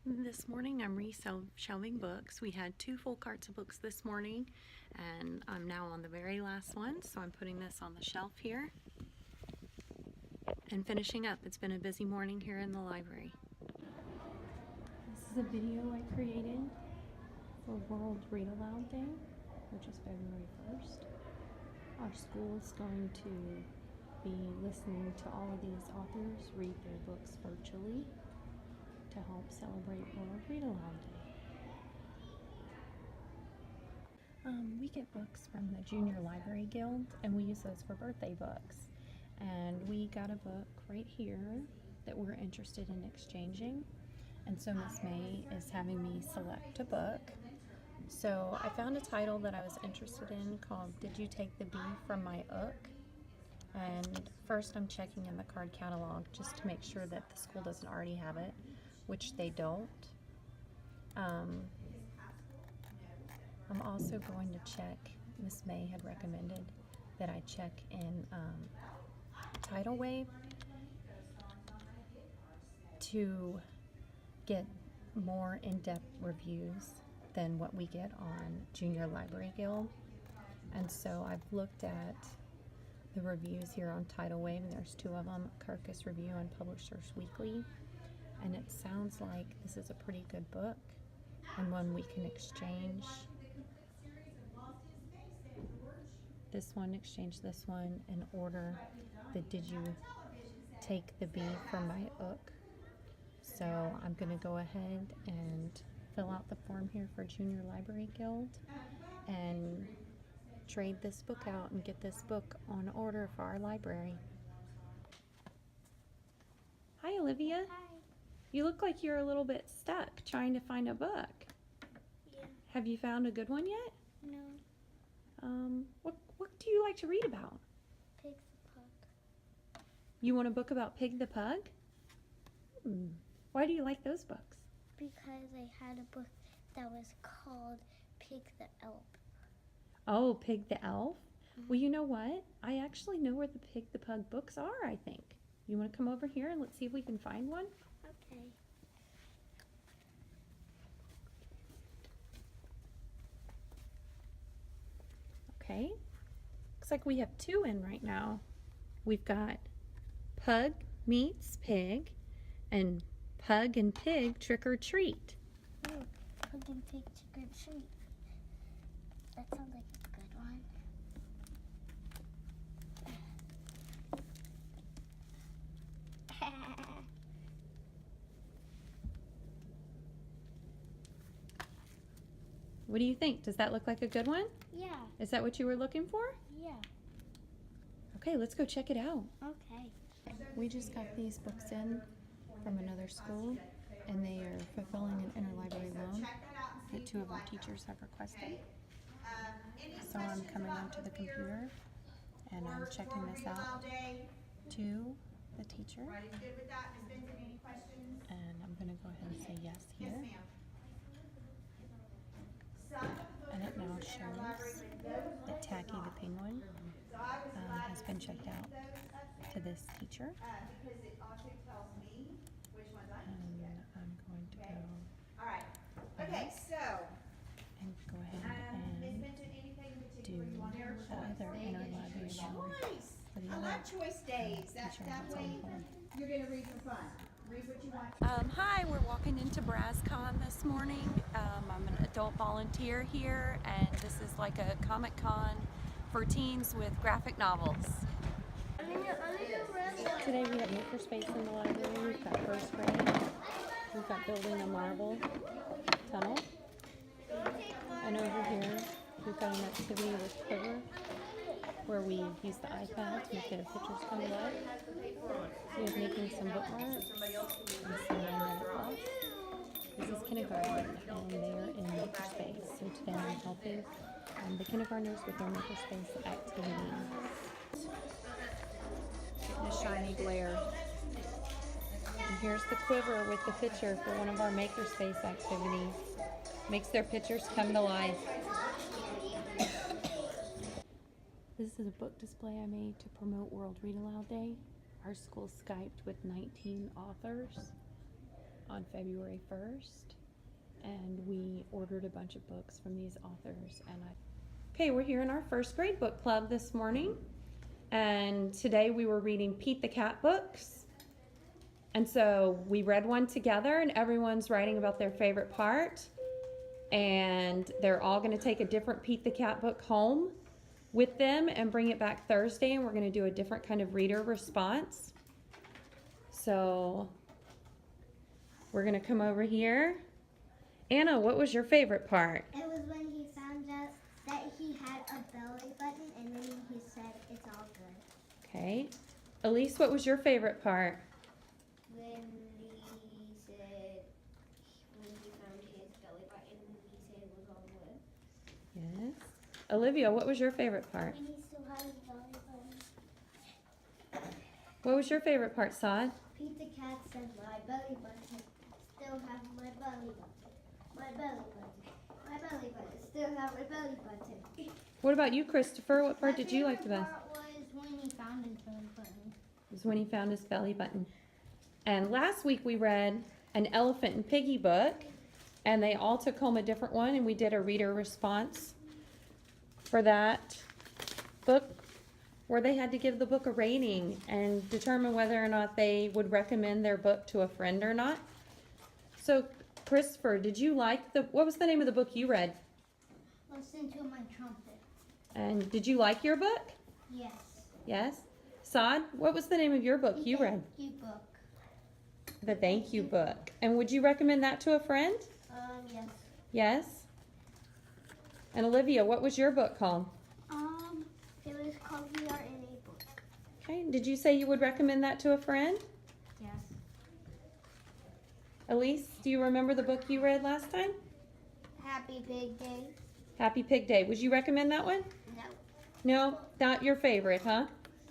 This morning I'm re-shelving books. We had 2 full carts of books this morning and I'm now on the very last one, so I'm putting this on the shelf here and finishing up. It's been a busy morning here in the library. This is a video I created for World Read Aloud Day, which is February 1st. Our school is going to be listening to all of these authors read their books virtually to help celebrate World Read Aloud Day. We get books from the Junior Library Guild and we use those for birthday books. And we got a book right here that we're interested in exchanging. And so Miss May is having me select a book. So I found a title that I was interested in called Did You Take the Bee from My Ook? And first I'm checking in the card catalog just to make sure that the school doesn't already have it, which they don't. I'm also going to check, Miss May had recommended that I check in Tidal Wave to get more in-depth reviews than what we get on Junior Library Guild. And so I've looked at the reviews here on Tidal Wave, and there's 2 of them, Carcass Review and Publishers Weekly. And it sounds like this is a pretty good book and one we can exchange. Exchange this one, and order the Did You Take the Bee from My Ook? So I'm going to go ahead and fill out the form here for Junior Library Guild and trade this book out and get this book on order for our library. Hi, Olivia. Hi. You look like you're a little bit stuck trying to find a book. Yeah. Have you found a good one yet? No. What do you like to read about? Pig the Pug. You want a book about Pig the Pug? Why do you like those books? Because I had a book that was called Pig the Elf. Oh, Pig the Elf? Well, you know what? I actually know where the Pig the Pug books are, I think. You want to come over here and let's see if we can find one? Okay. Okay. Looks like we have 2 in right now. We've got Pug Meets Pig and Pug and Pig Trick or Treat. Ooh, Pug and Pig Trick or Treat. That sounds like a good one. What do you think? Does that look like a good one? Yeah. Is that what you were looking for? Yeah. Okay, let's go check it out. Okay. We just got these books in from another school, and they are fulfilling an interlibrary loan that 2 of our teachers have requested. So I'm coming onto the computer and I'm checking this out to the teacher. And I'm going to go ahead and say yes here. And it now shows that Tacky the Penguin has been checked out to this teacher. And I'm going to go and go ahead and do the other interlibrary loan for the other choice days. teacher that's on hold. You're going to read for fun. Read what you want. Hi, we're walking into BrazCon this morning. I'm an adult volunteer here, and this is like a Comic Con for teens with graphic novels. Today we have makerspace in the library. We've got first grade. We've got building a marble tunnel. And over here we've got an activity with Quiver where we use the iPad to make their pictures come to life. We have making some bookmarks and some 9-minute class. This is kindergarten and they are in makerspace. So today I'm helping the kindergartners with their makerspace activities. Getting a shiny glare. And here's the Quiver with the picture for one of our makerspace activities. Makes their pictures come to life. This is a book display I made to promote World Read Aloud Day. Our school Skyped with 19 authors on February 1st, and we ordered a bunch of books from these authors. Okay, we're here in our first grade book club this morning, and today we were reading Pete the Cat books. And so we read one together, and everyone's writing about their favorite part, and they're all going to take a different Pete the Cat book home with them and bring it back Thursday, and we're going to do a different kind of reader response. So we're going to come over here. Anna, what was your favorite part? It was when he found out that he had a belly button, and then he said, "It's all good." Okay. Elise, what was your favorite part? When he said, when he found his belly button, he said it was all good. Yes. Olivia, what was your favorite part? When he still had his belly button. What was your favorite part, Saad? Pete the Cat said, "My belly button, still have my belly button. My belly button, my belly button, still have my belly button." What about you, Christopher? What part did you like the best? My favorite part was when he found his belly button. It was when he found his belly button. And last week we read an Elephant and Piggy book, and they all took home a different one, and we did a reader response for that book, where they had to give the book a rating and determine whether or not they would recommend their book to a friend or not. So, Christopher, did you like what was the name of the book you read? Listen to my trumpet. And did you like your book? Yes. Yes? Saad, what was the name of your book you read? You book. The Thank You book. And would you recommend that to a friend? Yes. Yes? And Olivia, what was your book called? It was called We Are in a Book. Okay, did you say you would recommend that to a friend? Yes. Elise, do you remember the book you read last time? Happy Big Day. Happy Pig Day. Would you recommend that one? No. No, not your favorite, huh?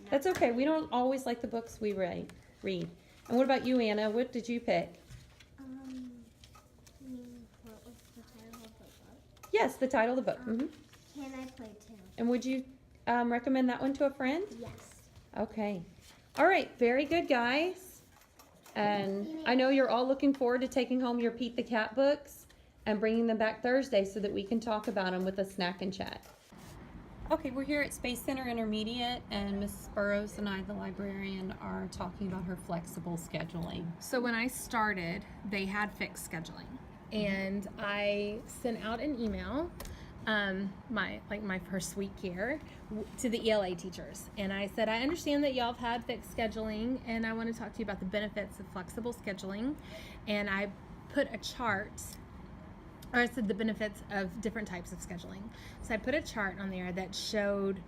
That's okay. We don't always like the books we read. And what about you, Anna? What did you pick? What was the title of the book? Yes, the title of the book. Can I Play Too? And would you recommend that one to a friend? Yes. Okay. All right. Very good, guys. And I know you're all looking forward to taking home your Pete the Cat books and bringing them back Thursday so that we can talk about them with a snack and chat. Okay, we're here at Space Center Intermediate, and Miss Burrows and I, the librarian, are talking about her flexible scheduling. So when I started, they had fixed scheduling, and I sent out an email, my first week here, to the ELA teachers, and I said, I understand that y'all have had fixed scheduling, and I want to talk to you about the benefits of flexible scheduling, and I put a chart. Or I said the benefits of different types of scheduling. So I put a chart on there that showed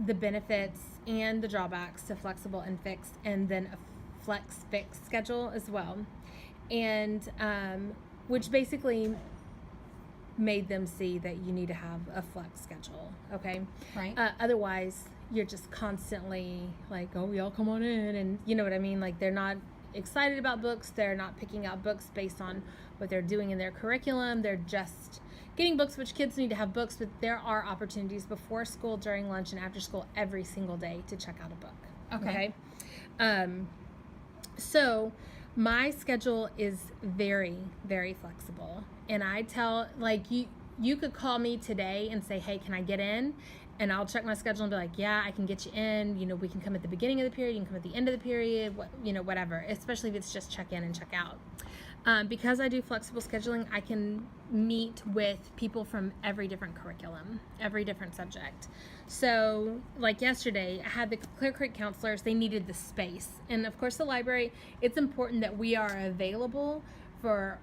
the benefits and the drawbacks to flexible and fixed, and then a flex fixed schedule as well. And which basically made them see that you need to have a flex schedule, okay? Right. Otherwise, you're just constantly like, oh, y'all come on in, and you know what I mean? Like, they're not excited about books. They're not picking out books based on what they're doing in their curriculum. They're just getting books, which kids need to have books, but there are opportunities before school, during lunch, and after school every single day to check out a book. Okay. So my schedule is very, very flexible, and I tell, like, you could call me today and say, hey, can I get in? And I'll check my schedule and be like, yeah, I can get you in. You know, we can come at the beginning of the period, you can come at the end of the period, whatever, especially if it's just check in and check out. Because I do flexible scheduling, I can meet with people from every different curriculum, every different subject. So, like yesterday, I had the Clear Creek counselors. They needed the space. And of course, the library, it's important that we are available for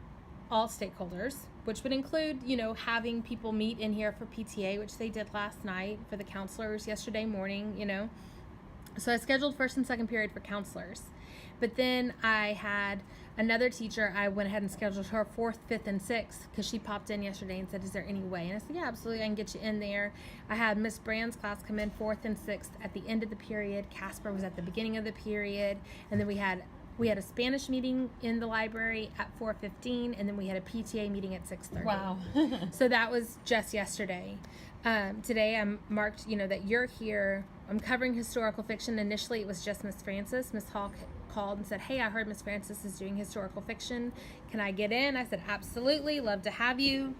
all stakeholders, which would include, having people meet in here for PTA, which they did last night, for the counselors yesterday morning, So I scheduled first and second period for counselors. But then I had another teacher, I went ahead and scheduled her 4th, 5th, and 6th, because she popped in yesterday and said, is there any way? And I said, yeah, absolutely, I can get you in there. I had Miss Brand's class come in 4th and 6th at the end of the period. Casper was at the beginning of the period. And then we had a Spanish meeting in the library at 4:15, and then we had a PTA meeting at 6:30. Wow. So that was just yesterday. Today I'm marked, that you're here. I'm covering historical fiction. Initially it was just Miss Francis. Miss Hall called and said, hey, I heard Miss Francis is doing historical fiction. Can I get in? I said, absolutely, love to have you.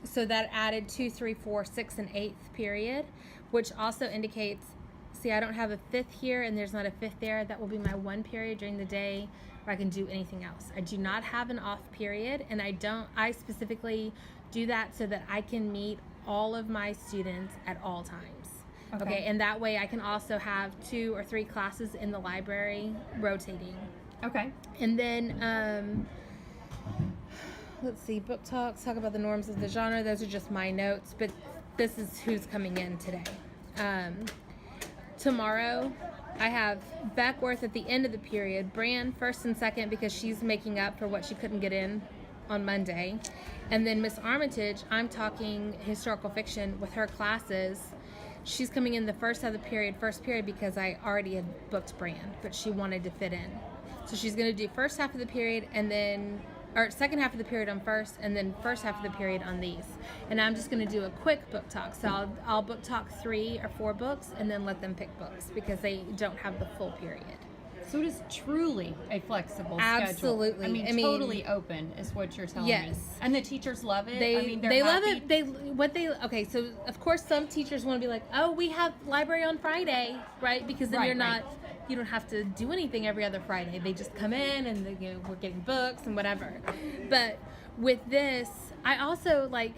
So that added 2, 3, 4, 6, and 8th period, which also indicates, see, I don't have a 5th here and there's not a 5th there. That will be my 1 period during the day where I can do anything else. I do not have an off period, and I specifically do that so that I can meet all of my students at all times. Okay, and that way I can also have 2 or 3 classes in the library rotating. Okay. And then, let's see, book talks, talk about the norms of the genre. Those are just my notes, but this is who's coming in today. Tomorrow, I have Beckworth at the end of the period, Brand first and second because she's making up for what she couldn't get in on Monday. And then Miss Armitage, I'm talking historical fiction with her classes. She's coming in the first period because I already had booked Brand, but she wanted to fit in. So she's going to do first half of the period and then, or second half of the period on first, and then first half of the period on these. And I'm just going to do a quick book talk. So I'll book talk 3 or 4 books and then let them pick books because they don't have the full period. So it is truly a flexible Absolutely. schedule. I mean, totally open is what you're telling Yes. me. And the teachers love it. They love it. Okay, so of course some teachers want to be like, oh, we have library on Friday, right? Because then you don't have to do anything every other Friday. They just come in and we're getting books and whatever. But with this, I also like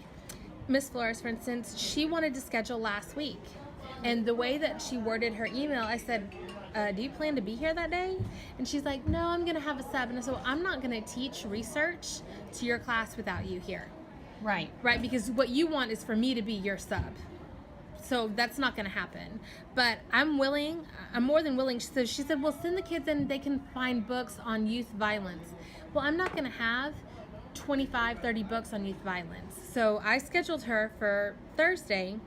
Miss Flores, for instance, she wanted to schedule last week. And the way that she worded her email, I said, do you plan to be here that day? And she's like, no, I'm going to have a sub. And so I'm not going to teach research to your class without you here. Right. Right, because what you want is for me to be your sub. So that's not going to happen. But I'm more than willing. So she said, well, send the kids in, they can find books on youth violence. Well, I'm not going to have 25, 30 books on youth violence. So I scheduled her for Thursday.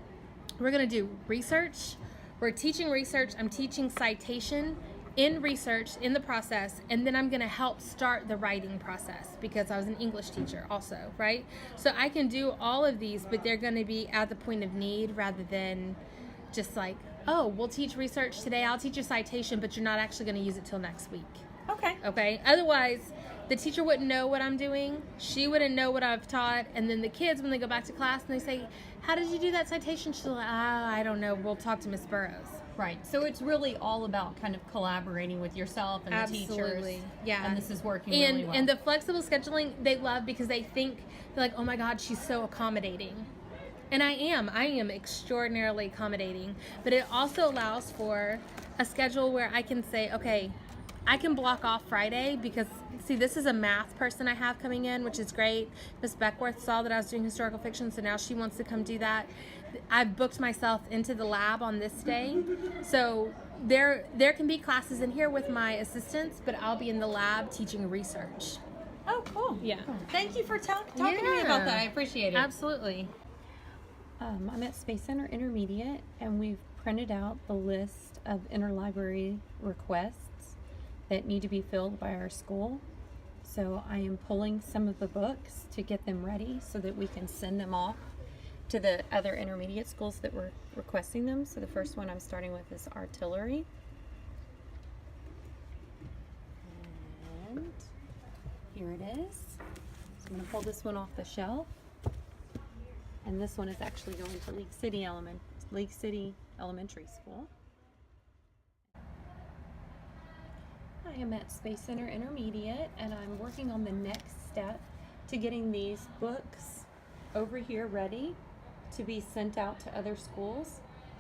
We're going to do research. We're teaching research. I'm teaching citation in research in the process, and then I'm going to help start the writing process because I was an English teacher also, right? So I can do all of these, but they're going to be at the point of need rather than just like, oh, we'll teach research today. I'll teach you citation, but you're not actually going to use it till next week. Okay. Otherwise, the teacher wouldn't know what I'm doing. She wouldn't know what I've taught. And then the kids, when they go back to class and they say, how did you do that citation? She's like, I don't know. We'll talk to Miss Burrows. Right. So it's really all about kind of collaborating with yourself and the teachers. Yeah. And this is working really well. And the flexible scheduling, they love because they're like, oh my God, she's so accommodating. And I am extraordinarily accommodating. But it also allows for a schedule where I can say, okay, I can block off Friday because, see, this is a math person I have coming in, which is great. Miss Beckworth saw that I was doing historical fiction, so now she wants to come do that. I've booked myself into the lab on this day. So there can be classes in here with my assistants, but I'll be in the lab teaching research. Oh, cool. Yeah. Cool. Thank you for talking to me about that. I appreciate it. Absolutely. I'm at Space Center Intermediate, and we've printed out the list of interlibrary requests that need to be filled by our school. So I am pulling some of the books to get them ready so that we can send them off to the other intermediate schools that were requesting them. So the first one I'm starting with is artillery. And here it is. So I'm going to pull this one off the shelf. And this one is actually going to League City Elementary School. I am at Space Center Intermediate, and I'm working on the next step to getting these books over here ready to be sent out to other schools.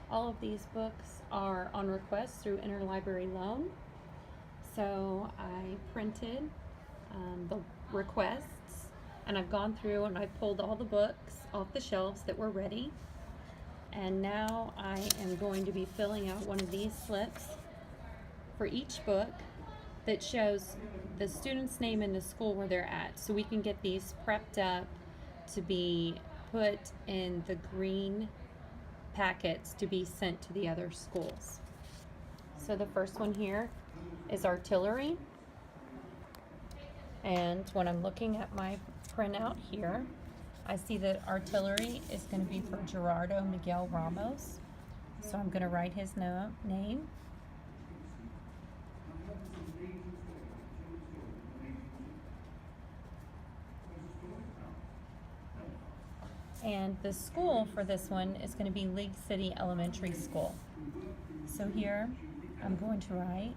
All of these books are on request through interlibrary loan. So I printed the requests, and I've gone through and I pulled all the books off the shelves that were ready. And now I am going to be filling out one of these slips for each book that shows the student's name and the school where they're at, so we can get these prepped up to be put in the green packets to be sent to the other schools. So the first one here is artillery, and when I'm looking at my printout here, I see that artillery is going to be for Gerardo Miguel Ramos, so I'm going to write his name. And the school for this one is going to be League City Elementary School. So here I'm going to write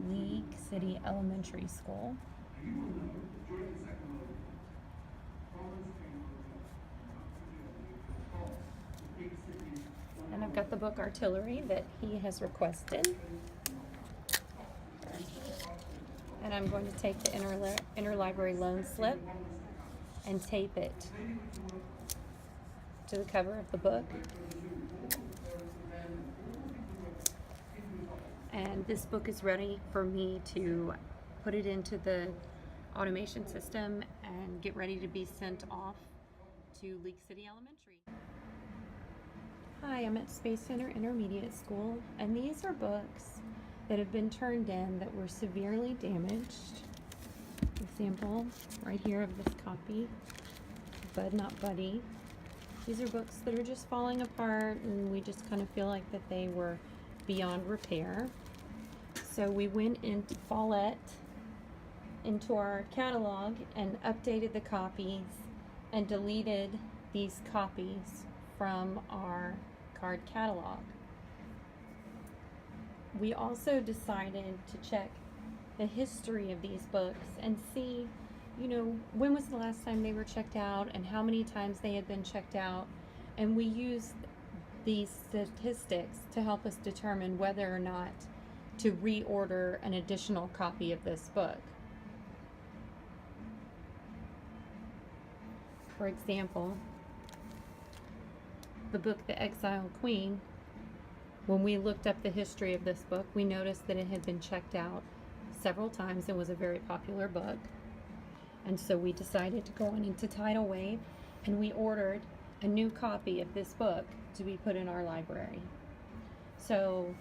League City Elementary School. And I've got the book Artillery that he has requested. And I'm going to take the interlibrary loan slip and tape it to the cover of the book. And this book is ready for me to put it into the automation system and get ready to be sent off to League City Elementary. Hi, I'm at Space Center Intermediate School, and these are books that have been turned in that were severely damaged. Example right here of this copy, Bud Not Buddy. These are books that are just falling apart, and we just kind of feel like that they were beyond repair. So we went into Follett, into our catalog, and updated the copies and deleted these copies from our card catalog. We also decided to check the history of these books and see, when was the last time they were checked out and how many times they had been checked out. And we used these statistics to help us determine whether or not to reorder an additional copy of this book. For example, the book The Exiled Queen, when we looked up the history of this book, we noticed that it had been checked out several times and was a very popular book. And so we decided to go on into Tidal Wave, and we ordered a new copy of this book to be put in our library. So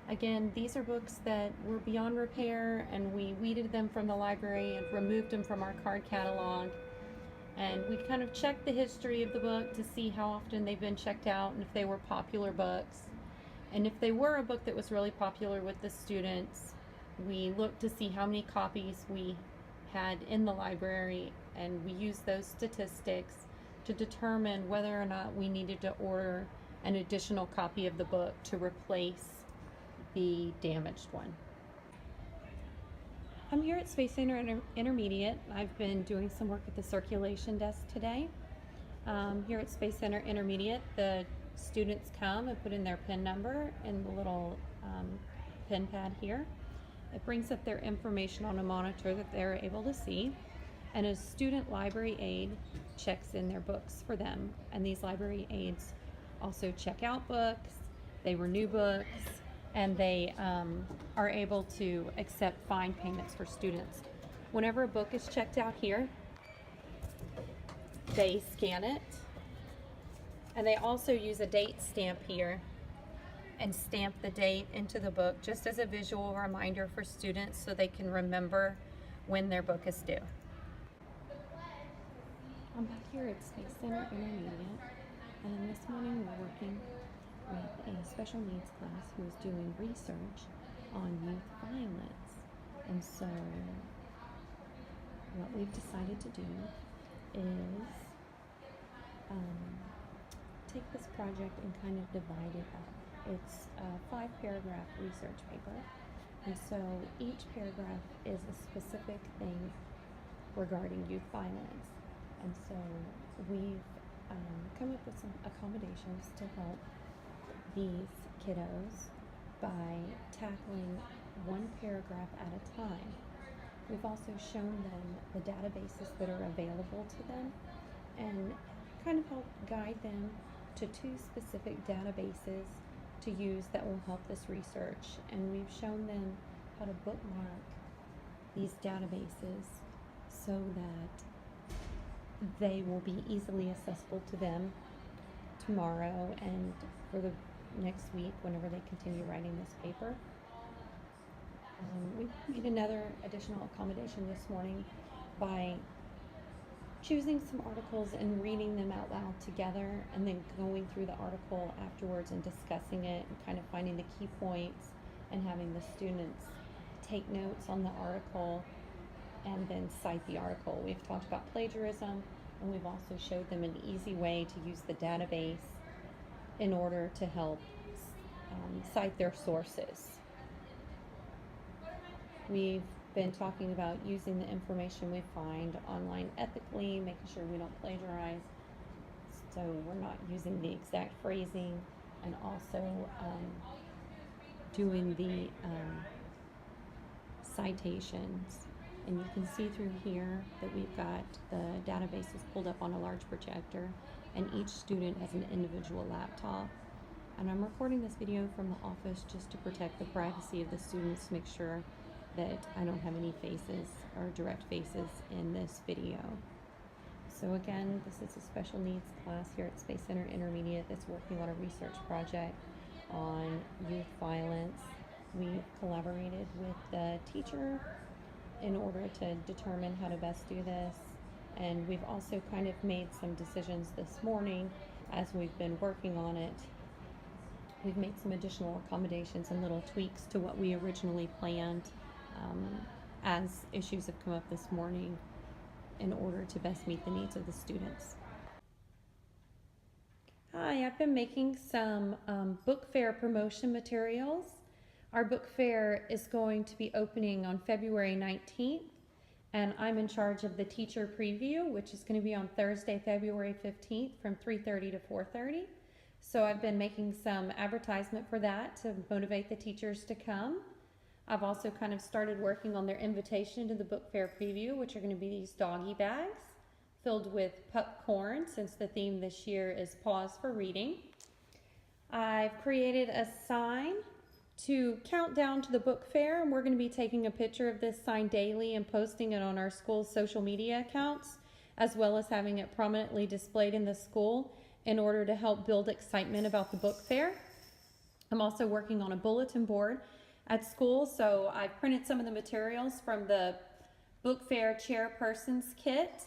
again, these are books that were beyond repair, and we weeded them from the library and removed them from our card catalog. And we kind of checked the history of the book to see how often they've been checked out and if they were popular books. And if they were a book that was really popular with the students, we looked to see how many copies we had in the library, and we used those statistics to determine whether or not we needed to order an additional copy of the book to replace the damaged one. I'm here at Space Center Intermediate. I've been doing some work at the circulation desk today. Here at Space Center Intermediate, the students come and put in their PIN number in the little PIN pad here. It brings up their information on a monitor that they're able to see, and a student library aide checks in their books for them. And these library aides also check out books, they renew books, and they are able to accept fine payments for students. Whenever a book is checked out here, they scan it, and they also use a date stamp here and stamp the date into the book just as a visual reminder for students so they can remember when their book is due. I'm back here at Space Center Intermediate, and this morning we're working with a special needs class who is doing research on youth violence. And so what we've decided to do is take this project and kind of divide it up. It's a 5-paragraph research paper, and so each paragraph is a specific thing regarding youth violence. And so we've come up with some accommodations to help these kiddos by tackling one paragraph at a time. We've also shown them the databases that are available to them and kind of help guide them to 2 specific databases to use that will help this research. And we've shown them how to bookmark these databases so that they will be easily accessible to them tomorrow and for the next week whenever they continue writing this paper. We made another additional accommodation this morning by choosing some articles and reading them out loud together, and then going through the article afterwards and discussing it and kind of finding the key points and having the students take notes on the article and then cite the article. We've talked about plagiarism, And we've also showed them an easy way to use the database in order to help cite their sources. We've been talking about using the information we find online ethically, making sure we don't plagiarize, so we're not using the exact phrasing, and also doing the citations. And you can see through here that we've got the databases pulled up on a large projector, and each student has an individual laptop. And I'm recording this video from the office just to protect the privacy of the students, make sure that I don't have any faces or direct faces in this video. So again, this is a special needs class here at Space Center Intermediate that's working on a research project on youth violence. We've collaborated with the teacher in order to determine how to best do this. And we've also kind of made some decisions this morning as we've been working on it. We've made some additional accommodations and little tweaks to what we originally planned as issues have come up this morning in order to best meet the needs of the students. Hi, I've been making some book fair promotion materials. Our book fair is going to be opening on February 19th, and I'm in charge of the teacher preview, which is going to be on Thursday, February 15th from 3:30 to 4:30. So I've been making some advertisement for that to motivate the teachers to come. I've also kind of started working on their invitation to the book fair preview, which are going to be these doggy bags filled with popcorn, since the theme this year is Pause for Reading. I've created a sign to count down to the book fair, and we're going to be taking a picture of this sign daily and posting it on our school's social media accounts, as well as having it prominently displayed in the school in order to help build excitement about the book fair. I'm also working on a bulletin board at school, so I've printed some of the materials from the book fair chairperson's kit,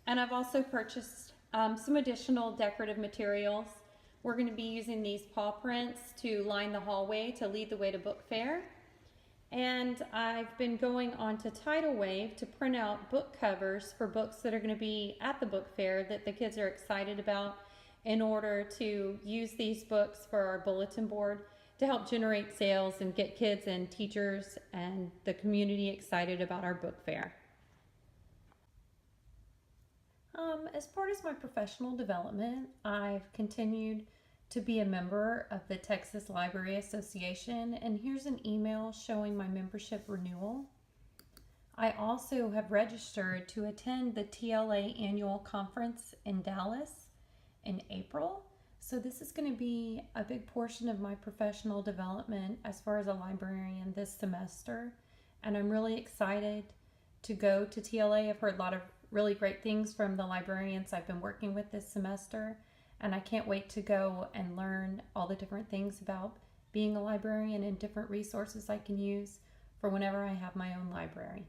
and I've also purchased some additional decorative materials. We're going to be using these paw prints to line the hallway to lead the way to book fair. And I've been going on to Tidal Wave to print out book covers for books that are going to be at the book fair that the kids are excited about, in order to use these books for our bulletin board to help generate sales and get kids and teachers and the community excited about our book fair. As part of my professional development, I've continued to be a member of the Texas Library Association, and here's an email showing my membership renewal. I also have registered to attend the TLA annual conference in Dallas in April. So this is going to be a big portion of my professional development as far as a librarian this semester. And I'm really excited to go to TLA. I've heard a lot of really great things from the librarians I've been working with this semester. And I can't wait to go and learn all the different things about being a librarian and different resources I can use for whenever I have my own library.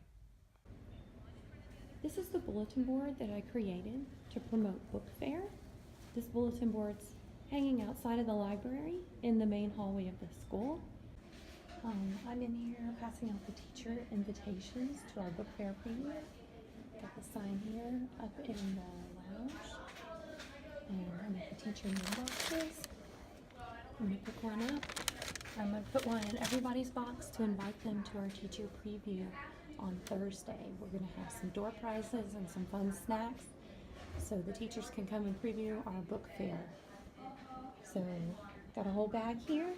This is the bulletin board that I created to promote book fair. This bulletin board's hanging outside of the library in the main hallway of the school. I'm in here passing out the teacher invitations to our book fair preview. Got the sign here up in the lounge. And I'm at the teacher mailboxes. I'm going to pick one up. I'm going to put one in everybody's box to invite them to our teacher preview on Thursday. We're going to have some door prizes and some fun snacks, so the teachers can come and preview our book fair. So, got a whole bag here,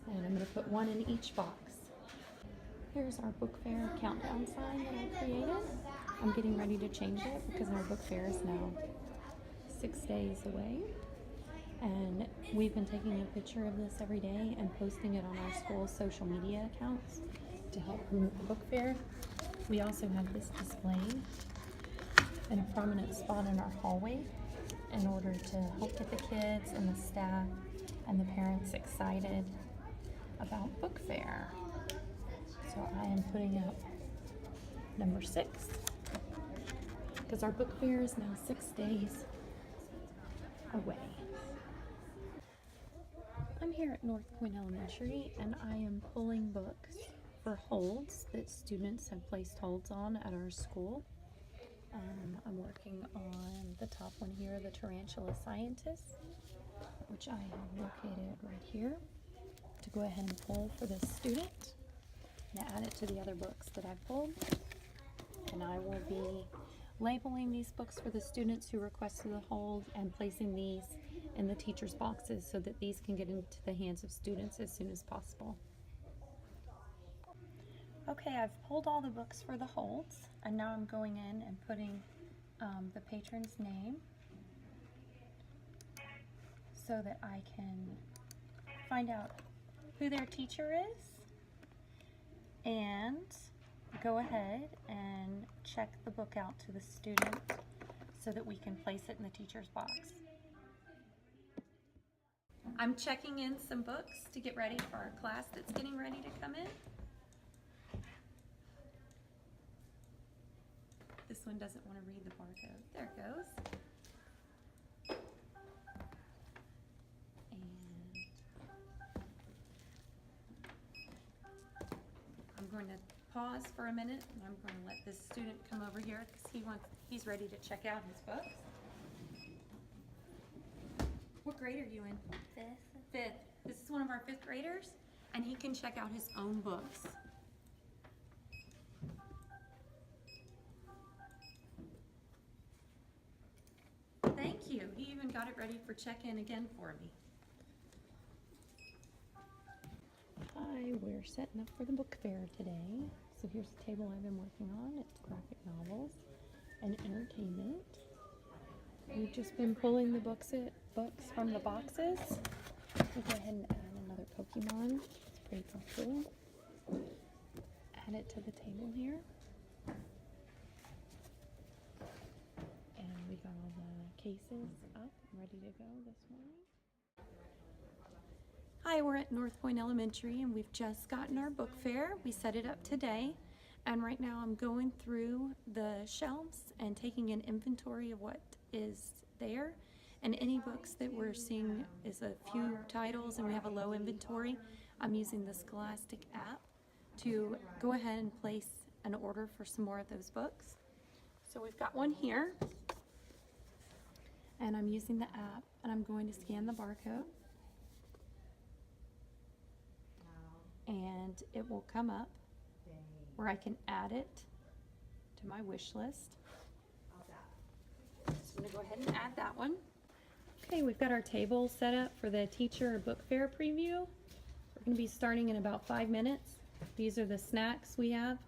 and I'm going to put one in each box. Here's our book fair countdown sign that I created. I'm getting ready to change it because our book fair is now 6 days away. And we've been taking a picture of this every day and posting it on our school's social media accounts to help promote the book fair. We also have this displayed in a prominent spot in our hallway in order to help get the kids and the staff and the parents excited about book fair. So I am putting up number 6 because our book fair is now 6 days away. I'm here at North Point Elementary, and I am pulling books for holds that students have placed holds on at our school. I'm working on the top one here, the Tarantula Scientist, which I have located right here to go ahead and pull for this student and add it to the other books that I've pulled. And I will be labeling these books for the students who requested the hold and placing these in the teachers' boxes so that these can get into the hands of students as soon as possible. Okay, I've pulled all the books for the holds, and now I'm going in and putting the patron's name so that I can find out who their teacher is and go ahead and check the book out to the student so that we can place it in the teacher's box. I'm checking in some books to get ready for our class that's getting ready to come in. This one doesn't want to read the barcode. There it goes. And I'm going to pause for a minute, and I'm going to let this student come over here because he's ready to check out his books. What grade are you in? Fifth. This is one of our fifth graders, and he can check out his own books. Thank you. He even got it ready for check-in again for me. Hi, we're setting up for the book fair today. So here's the table I've been working on. It's graphic novels and entertainment. We've just been pulling the books from the boxes. We'll go ahead and add another Pokemon. It's pretty popular. Add it to the table here. And we got all the cases up and ready to go this morning. Hi, we're at North Point Elementary and we've just gotten our book fair. We set it up today, and right now I'm going through the shelves and taking an inventory of what is there, and any books that we're seeing is a few titles and we have a low inventory. I'm using the Scholastic app to go ahead and place an order for some more of those books. So we've got one here, and I'm using the app, and I'm going to scan the barcode, and it will come up where I can add it to my wish list. So I'm going to go ahead and add that one. Okay, we've got our table set up for the teacher book fair preview. We're going to be starting in about 5 minutes. These are the snacks we have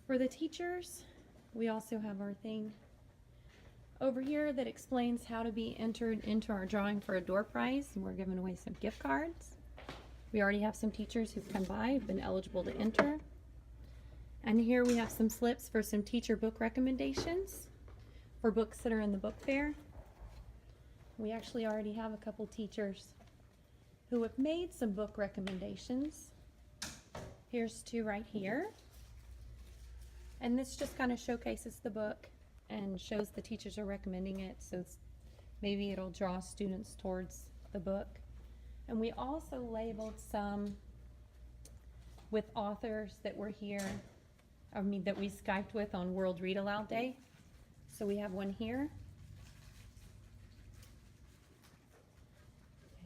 for the teachers. We also have our thing over here that explains how to be entered into our drawing for a door prize, and we're giving away some gift cards. We already have some teachers who've come by, who've been eligible to enter. And here we have some slips for some teacher book recommendations for books that are in the book fair. We actually already have a couple teachers who have made some book recommendations. Here's two right here. And this just kind of showcases the book and shows the teachers are recommending it, so maybe it'll draw students towards the book. And we also labeled some with authors that were here, that we Skyped with on World Read Aloud Day. So we have one here.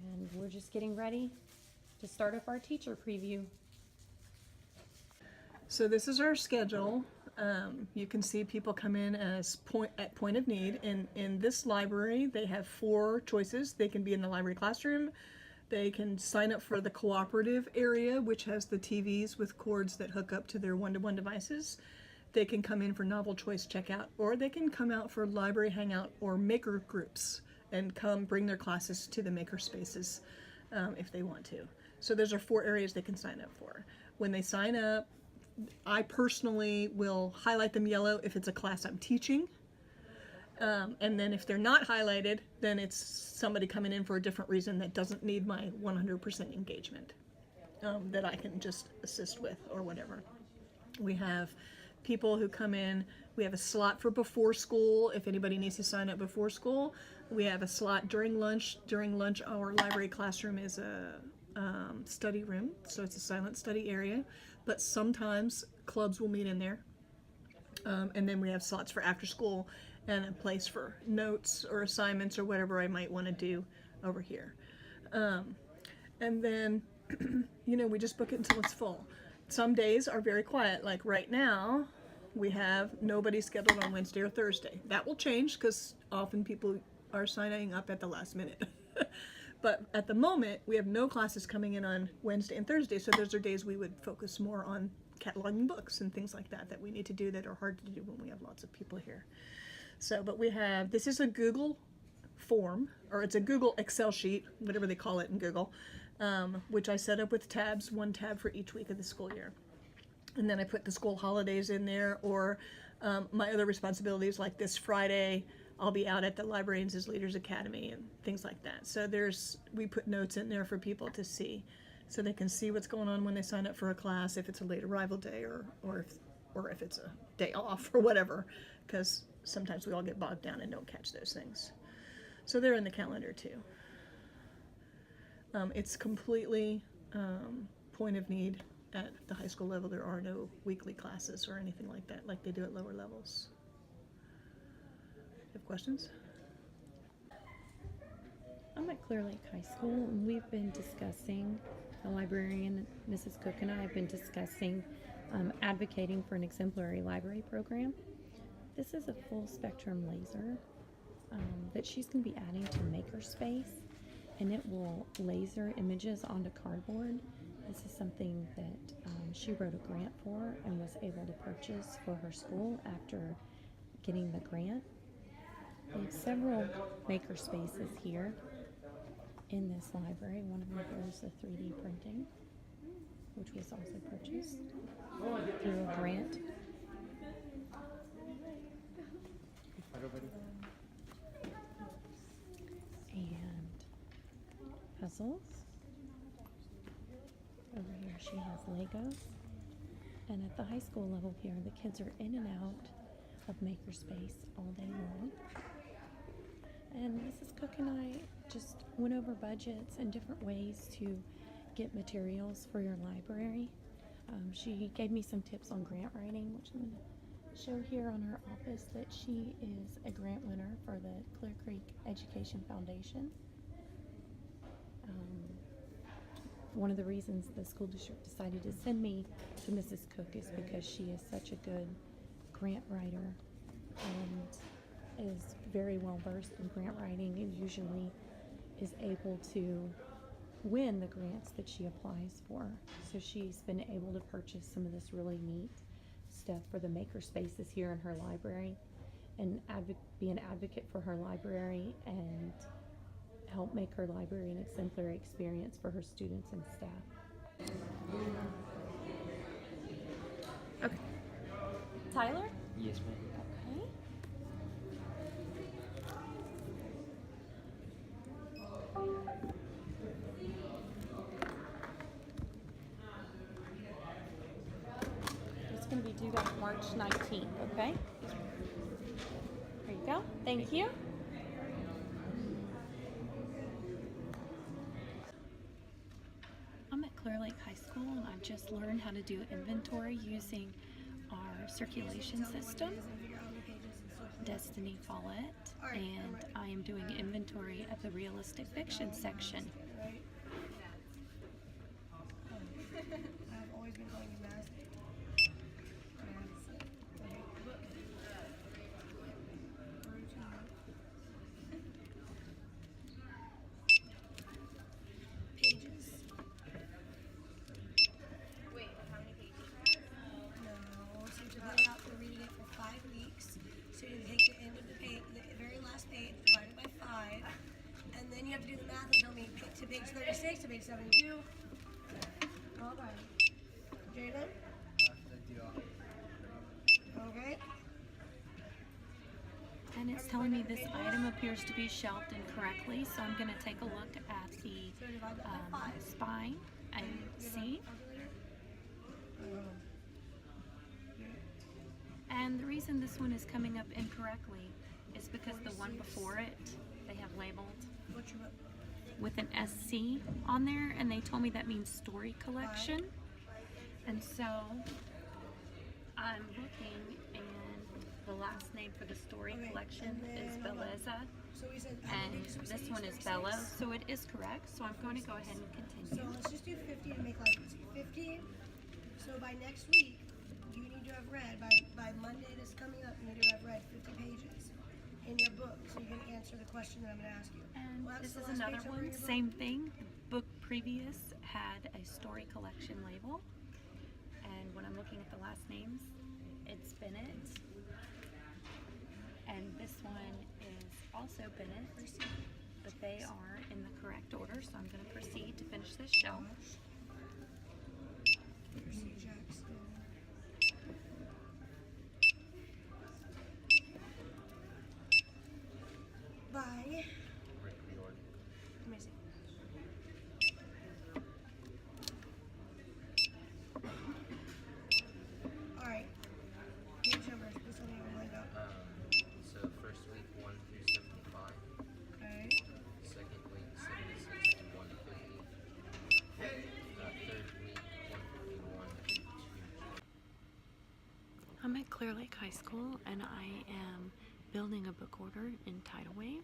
And we're just getting ready to start up our teacher preview. So this is our schedule. You can see people come in as at point of need. In this library, they have 4 choices. They can be in the library classroom. They can sign up for the cooperative area, which has the TVs with cords that hook up to their one-to-one devices. They can come in for novel choice checkout, or they can come out for library hangout or maker groups and come bring their classes to the maker spaces if they want to. So those are 4 areas they can sign up for. When they sign up, I personally will highlight them yellow if it's a class I'm teaching. And then if they're not highlighted, then it's somebody coming in for a different reason that doesn't need my 100% engagement that I can just assist with or whatever. We have people who come in. We have a slot for before school if anybody needs to sign up before school. We have a slot during lunch. During lunch, our library classroom is a study room, so it's a silent study area, but sometimes clubs will meet in there. And then we have slots for after school and a place for notes or assignments or whatever I might want to do over here. And then, we just book it until it's full. Some days are very quiet, like right now, we have nobody scheduled on Wednesday or Thursday. That will change because often people are signing up at the last minute. But at the moment, we have no classes coming in on Wednesday and Thursday, so those are days we would focus more on cataloging books and things like that we need to do that are hard to do when we have lots of people here. So, but this is a Google form, or it's a Google Excel sheet, whatever they call it in Google, which I set up with tabs, one tab for each week of the school year. And then I put the school holidays in there, or my other responsibilities, like this Friday, I'll be out at the Librarians as Leaders Academy and things like that. So we put notes in there for people to see, so they can see what's going on when they sign up for a class, if it's a late arrival day or if it's a day off or whatever, because sometimes we all get bogged down and don't catch those things. So they're in the calendar too. It's completely point of need at the high school level. There are no weekly classes or anything like that like they do at lower levels. Have questions? I'm at Clear Lake High School, and we've been discussing, the librarian, Mrs. Cook, and I have been discussing advocating for an exemplary library program. This is a full spectrum laser that she's going to be adding to Makerspace, and it will laser images onto cardboard. This is something that she wrote a grant for and was able to purchase for her school after getting the grant. We have several maker spaces here in this library. One of them here is the 3D printing, which was also purchased through a grant. And puzzles. Over here she has Legos. And at the high school level here, the kids are in and out of Makerspace all day long. And Mrs. Cook and I just went over budgets and different ways to get materials for your library. She gave me some tips on grant writing, which I'm going to show here on her office, that she is a grant winner for the Clear Creek Education Foundation. One of the reasons the school district decided to send me to Mrs. Cook is because she is such a good grant writer and is very well versed in grant writing, and usually is able to win the grants that she applies for. So she's been able to purchase some of this really neat stuff for the maker spaces here in her library, and be an advocate for her library and help make her library an exemplary experience for her students and staff. Okay. Tyler? Yes, ma'am. Okay. It's going to be due on March 19th, okay? There you go. Thank you. I'm at Clear Lake High School, and I've just learned how to do inventory using our circulation system, Destiny Follett, and I am doing inventory of the realistic fiction section. I've always been calling you Mass. Pages. Wait, how many pages? No, so you have to put it out for reading it for 5 weeks. So you take the end of the page, the very last page, divided by 5, and then you have to do the math and tell me to page 36 to page 72. All right. Jaden? Okay. And it's telling me this item appears to be shelved incorrectly, so I'm going to take a look at the spine and see. And the reason this one is coming up incorrectly is because the one before it, they have labeled with an SC on there, and they told me that means story collection. And so I'm looking, and last name for the story Okay, collection and is then, hold on. Beleza, So we said, how and many days? So we said this each one is 36? Bello. So it is correct. So I'm going to go ahead and So continue. let's just do 50 to make life easy. 50. So by next week, you need to have read, by Monday that's coming up, you need to have read 50 pages in your book so you can answer the question that I'm going to ask you. And Well, that's this the is last another page number in one. your book? Same thing. Book previous had a story collection label. And when I'm looking at the last names, it's Bennett. And this one is also Bennett, but they are in the correct order, so I'm going to proceed to finish this shelf. Percy Jackson. By. Let me see. Alright. Page numbers. Please tell me when you lined up. So first week 1 through 75. Okay. Second week 76 to 150. Third week 151 to 2. I'm at Clear Lake High School, and I am building a book order in Tidal Wave.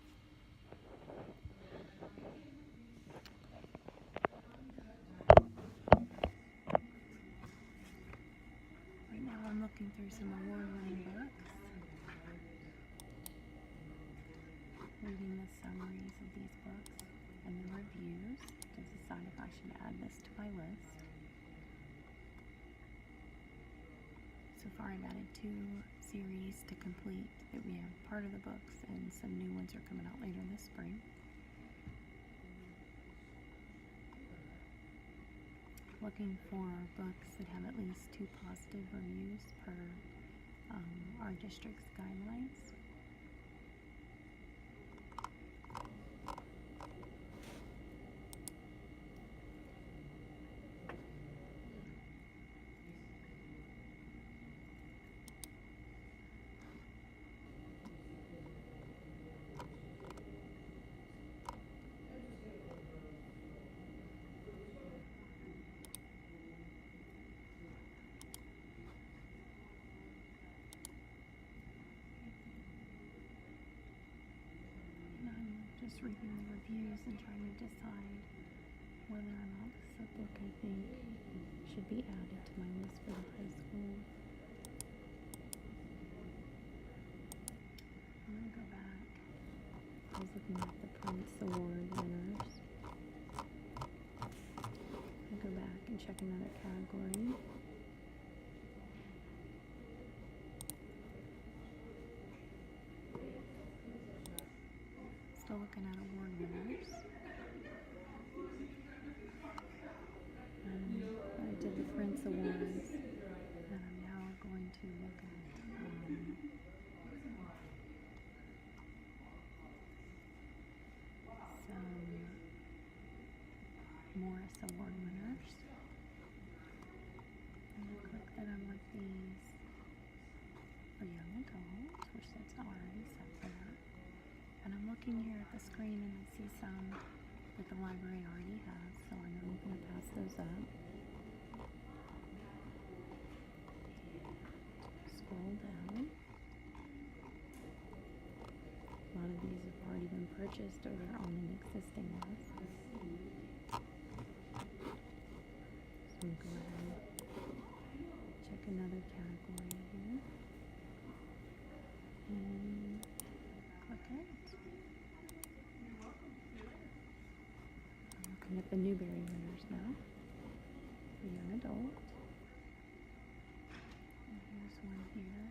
Right now I'm looking through some award-winning books, reading the summaries of these books and the reviews to decide if I should add this to my list. So far I've added 2 series to complete that we have part of the books, and some new ones are coming out later this spring. Looking for books that have at least 2 positive reviews per our district's guidelines. And I'm just reading the reviews and trying to decide whether or not this is a book I think should be added to my list for the high school. I'm going to go back. I was looking at the Prince Award winners. I'll go back and check another category. Still looking at award winners. I did the Prince Awards, and I'm now going to look at some Morris Award winners. I'm going to click that I want these for young adults, which that's already set for that. And I'm looking here at the screen and I see some that the library already has, so I'm going to pass those up. Scroll down. A lot of these have already been purchased or they're on an existing list. So I'm going to go ahead and check another category here. And click it. I'm looking at the Newbery winners now for young adult. And here's one here.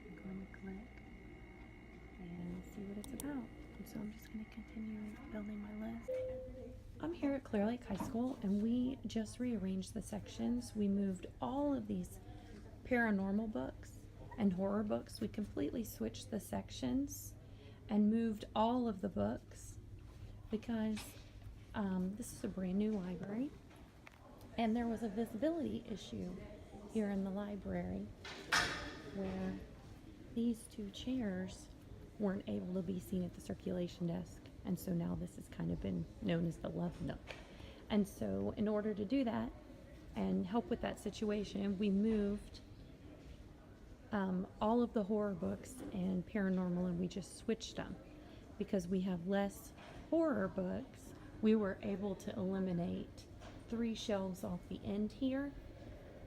I'm going to click and see what it's about. And so I'm just going to continue building my list. I'm here at Clear Lake High School, and we just rearranged the sections. We moved all of these paranormal books and horror books. We completely switched the sections and moved all of the books because this is a brand new library, and there was a visibility issue here in the library where these 2 chairs weren't able to be seen at the circulation desk. And so now this has kind of been known as the Love Nook. And so in order to do that and help with that situation, we moved all of the horror books and paranormal, and we just switched them. Because we have less horror books, we were able to eliminate 3 shelves off the end here,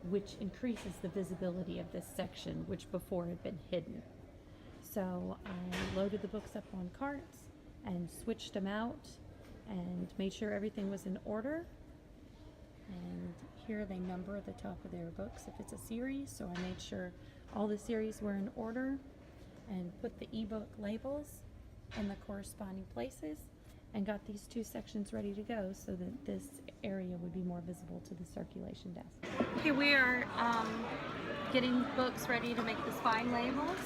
which increases the visibility of this section, which before had been hidden. So I loaded the books up on carts and switched them out and made sure everything was in order. And here they number at the top of their books if it's a series, so I made sure all the series were in order and put the ebook labels in the corresponding places and got these 2 sections ready to go so that this area would be more visible to the circulation desk. Okay, we are getting books ready to make the spine labels.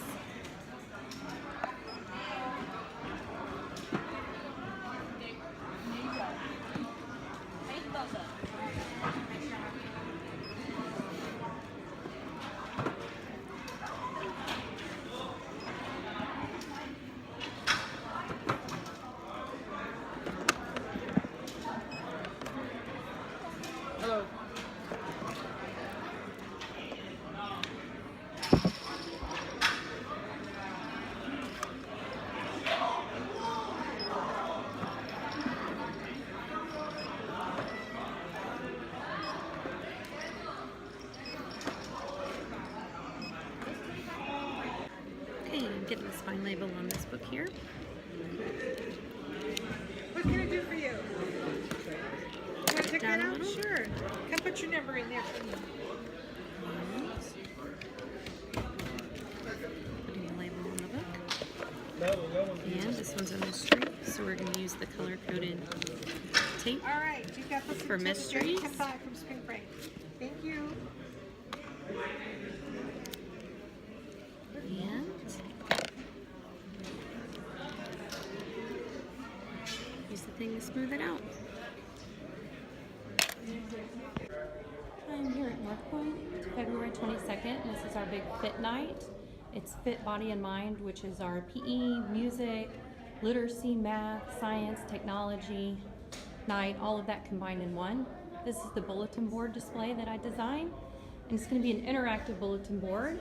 Okay, I'm getting the spine label on this book here. What can I do for you? Want to check Down that a out? little? Sure. Come put your number in there for me. Putting the label on the book. And this one's a mystery, so we're going to use the color-coded tape. All right, you got this For until the day mysteries? you come back from spring break. Thank you. And use the thing to smooth it out. I'm here at North Point, February 22nd. This is our big fit night. It's Fit Body and Mind, which is our PE, music, literacy, math, science, technology night, all of that combined in one. This is the bulletin board display that I designed. And it's going to be an interactive bulletin board,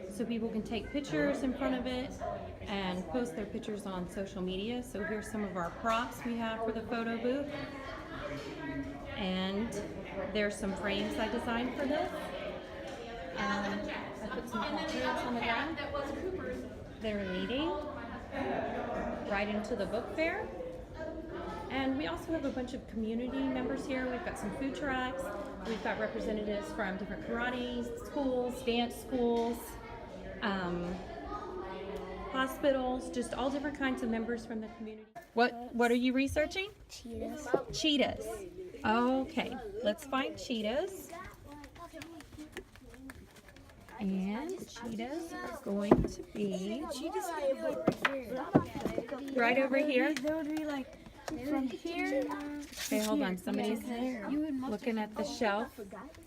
so people can take pictures in front of it and post their pictures on social media. So here's some of our props we have for the photo booth. And there's some frames I designed for this. I put some cartoons on the ground. They're leading right into the book fair. And we also have a bunch of community members here. We've got some food trucks. We've got representatives from different karate schools, dance schools, hospitals, just all different kinds of members from the community. What are you researching? Cheetahs. Cheetahs. Okay, let's find cheetahs. And cheetahs are going to be right over here. There would be like from here. Okay, hold on. Somebody's looking at the shelf.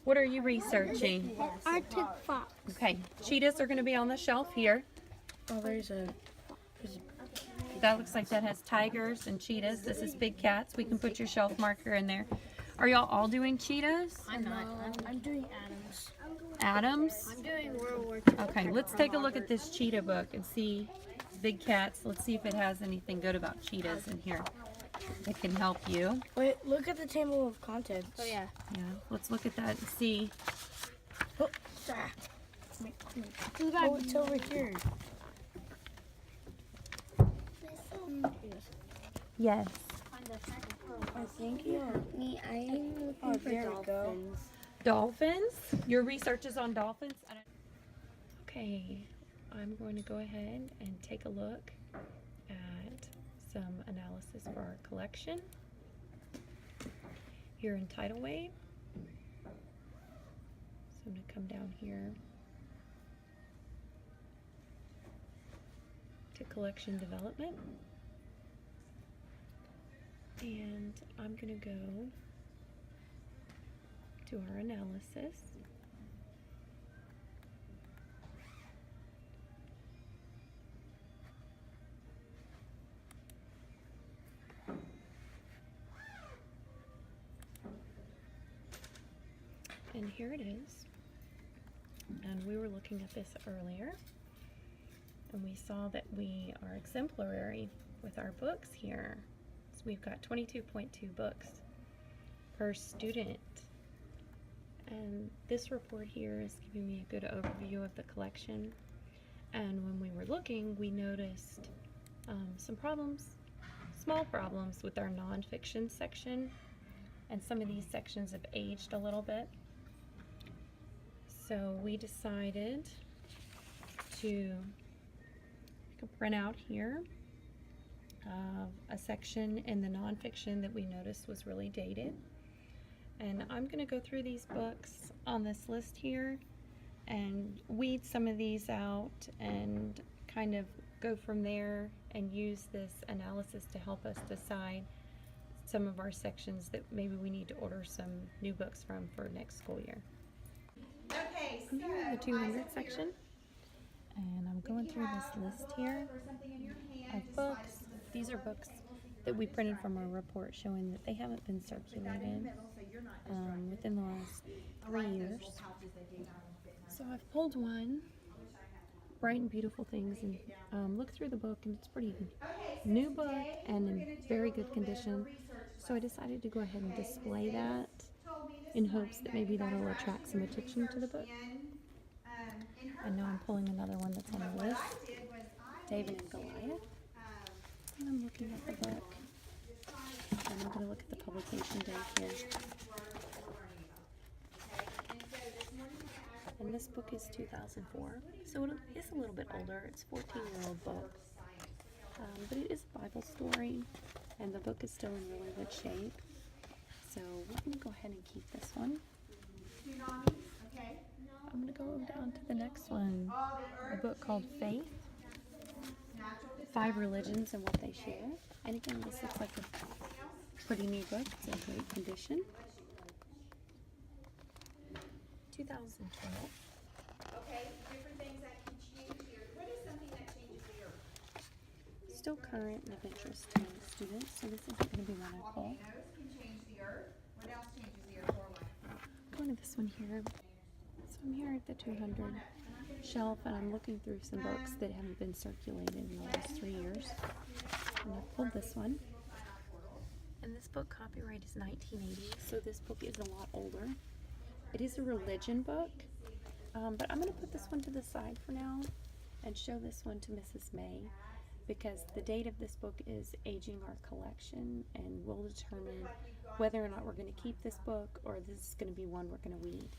What are you researching? Arctic fox. Okay, cheetahs are going to be on the shelf here. Oh, there's a. That looks like that has tigers and cheetahs. This is big cats. We can put your shelf marker in there. Are y'all all doing cheetahs? I'm not. I'm doing Adams. Adams? I'm doing World War II. Okay, let's take a look at this cheetah book and see big cats. Let's see if it has anything good about cheetahs in here that can help you. Wait, look at the table of contents. Oh yeah. Yeah, let's look at that and see. Oh, it's over here. Yes. I think you are. Me, I'm looking for dolphins. Dolphins? Your research is on dolphins? Okay, I'm going to go ahead and take a look at some analysis for our collection. Here in tidal wave. So I'm going to come down here to collection development. And I'm going to go to our analysis. here it is. And we were looking at this earlier, and we saw that we are exemplary with our books here. So we've got 22.2 books per student. And this report here is giving me a good overview of the collection. And when we were looking, we noticed some problems, small problems with our nonfiction section. And some of these sections have aged a little bit. So we decided to make a printout here of a section in the nonfiction that we noticed was really dated. And I'm going to go through these books on this list here and weed some of these out and kind of go from there and use this analysis to help us decide some of our sections that maybe we need to order some new books from for next school year. Okay, I'm here in the 200 section, and I'm going through this list here of books. These are books that we printed from our report showing that they haven't been circulated within the last 3 years. So I've pulled one, Bright and Beautiful Things, and looked through the book, and it's pretty new book and in very good condition. So I decided to go ahead and display that in hopes that maybe that'll attract some attention to the book. And now I'm pulling another one that's on the list, David and Goliath. And I'm looking at the book, and I'm going to look at the publication date here. And this book is 2004, so it is a little bit older. It's a 14-year-old book, but it is a Bible story, and the book is still in really good shape. So we're going to go ahead and keep this one. I'm going to go down to the next one, a book called Faith, 5 Religions and What They Share. And again, this looks like a pretty new book. It's in great condition. 2012. Okay, different things that can change here. What is something that changes the earth? Still current and of interest to students, so this isn't going to be one I pull. Volcanoes can change the earth. What else changes the earth? Going to this one here. So I'm here at the 200 shelf, and I'm looking through some books that haven't been circulated in the last 3 years. And I pulled this one. And this book copyright is 1980, so this book is a lot older. It is a religion book, but I'm going to put this one to the side for now and show this one to Mrs. May, because the date of this book is aging our collection, and will determine whether or not we're going to keep this book or this is going to be one we're going to weed.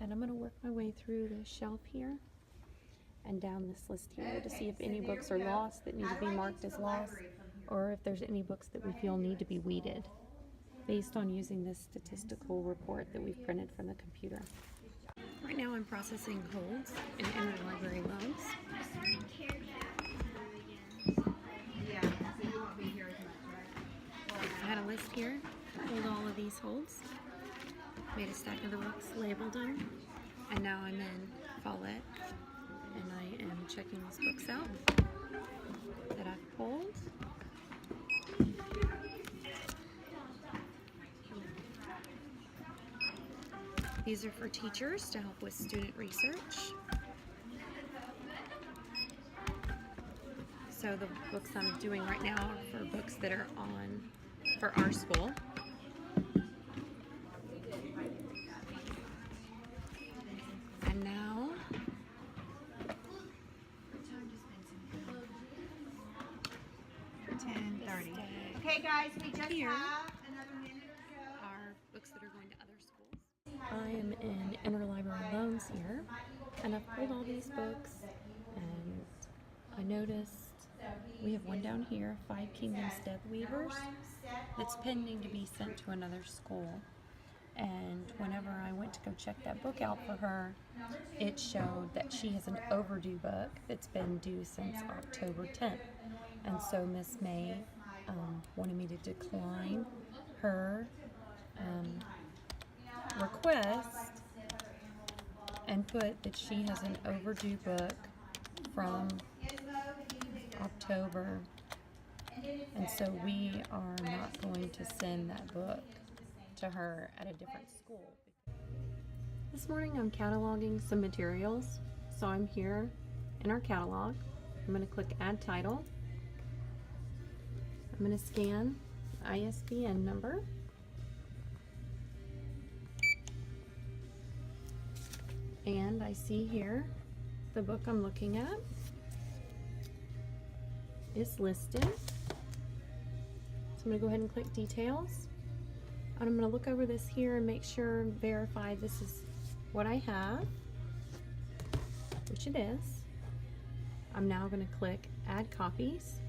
And I'm going to work my way through the shelf here and down this list here to see if any books are lost that need to be marked as lost, or if there's any books that we feel need to be weeded, based on using this statistical report that we've printed from the computer. Right now I'm processing holds in interlibrary loans. Yeah, so you won't be here as much, right? I had a list here, pulled all of these holds, made a stack of the books, labeled them, and now I'm in Follett, and I am checking these books out that I've pulled. These are for teachers to help with student research. So the books I'm doing right now are for books that are on for our school. And now Okay, guys, we just Here have another minute or so. are books that are going to other schools. I am in interlibrary loans here, and I've pulled all these books, and I noticed we have one down here, 5 Kingdoms Death Weavers, that's pending to be sent to another school. And whenever I went to go check that book out for her, it showed that she has an overdue book that's been due since October 10th. And so Miss May wanted me to decline her request and put that she has an overdue book from October, and so we are not going to send that book to her at a different school. This morning I'm cataloging some materials. So I'm here in our catalog. I'm going to click Add Title. I'm going to scan the ISBN number. And I see here the book I'm looking at is listed. So I'm going to go ahead and click Details. And I'm going to look over this here and make sure and verify this is what I have, which it is. I'm now going to click Add Copies.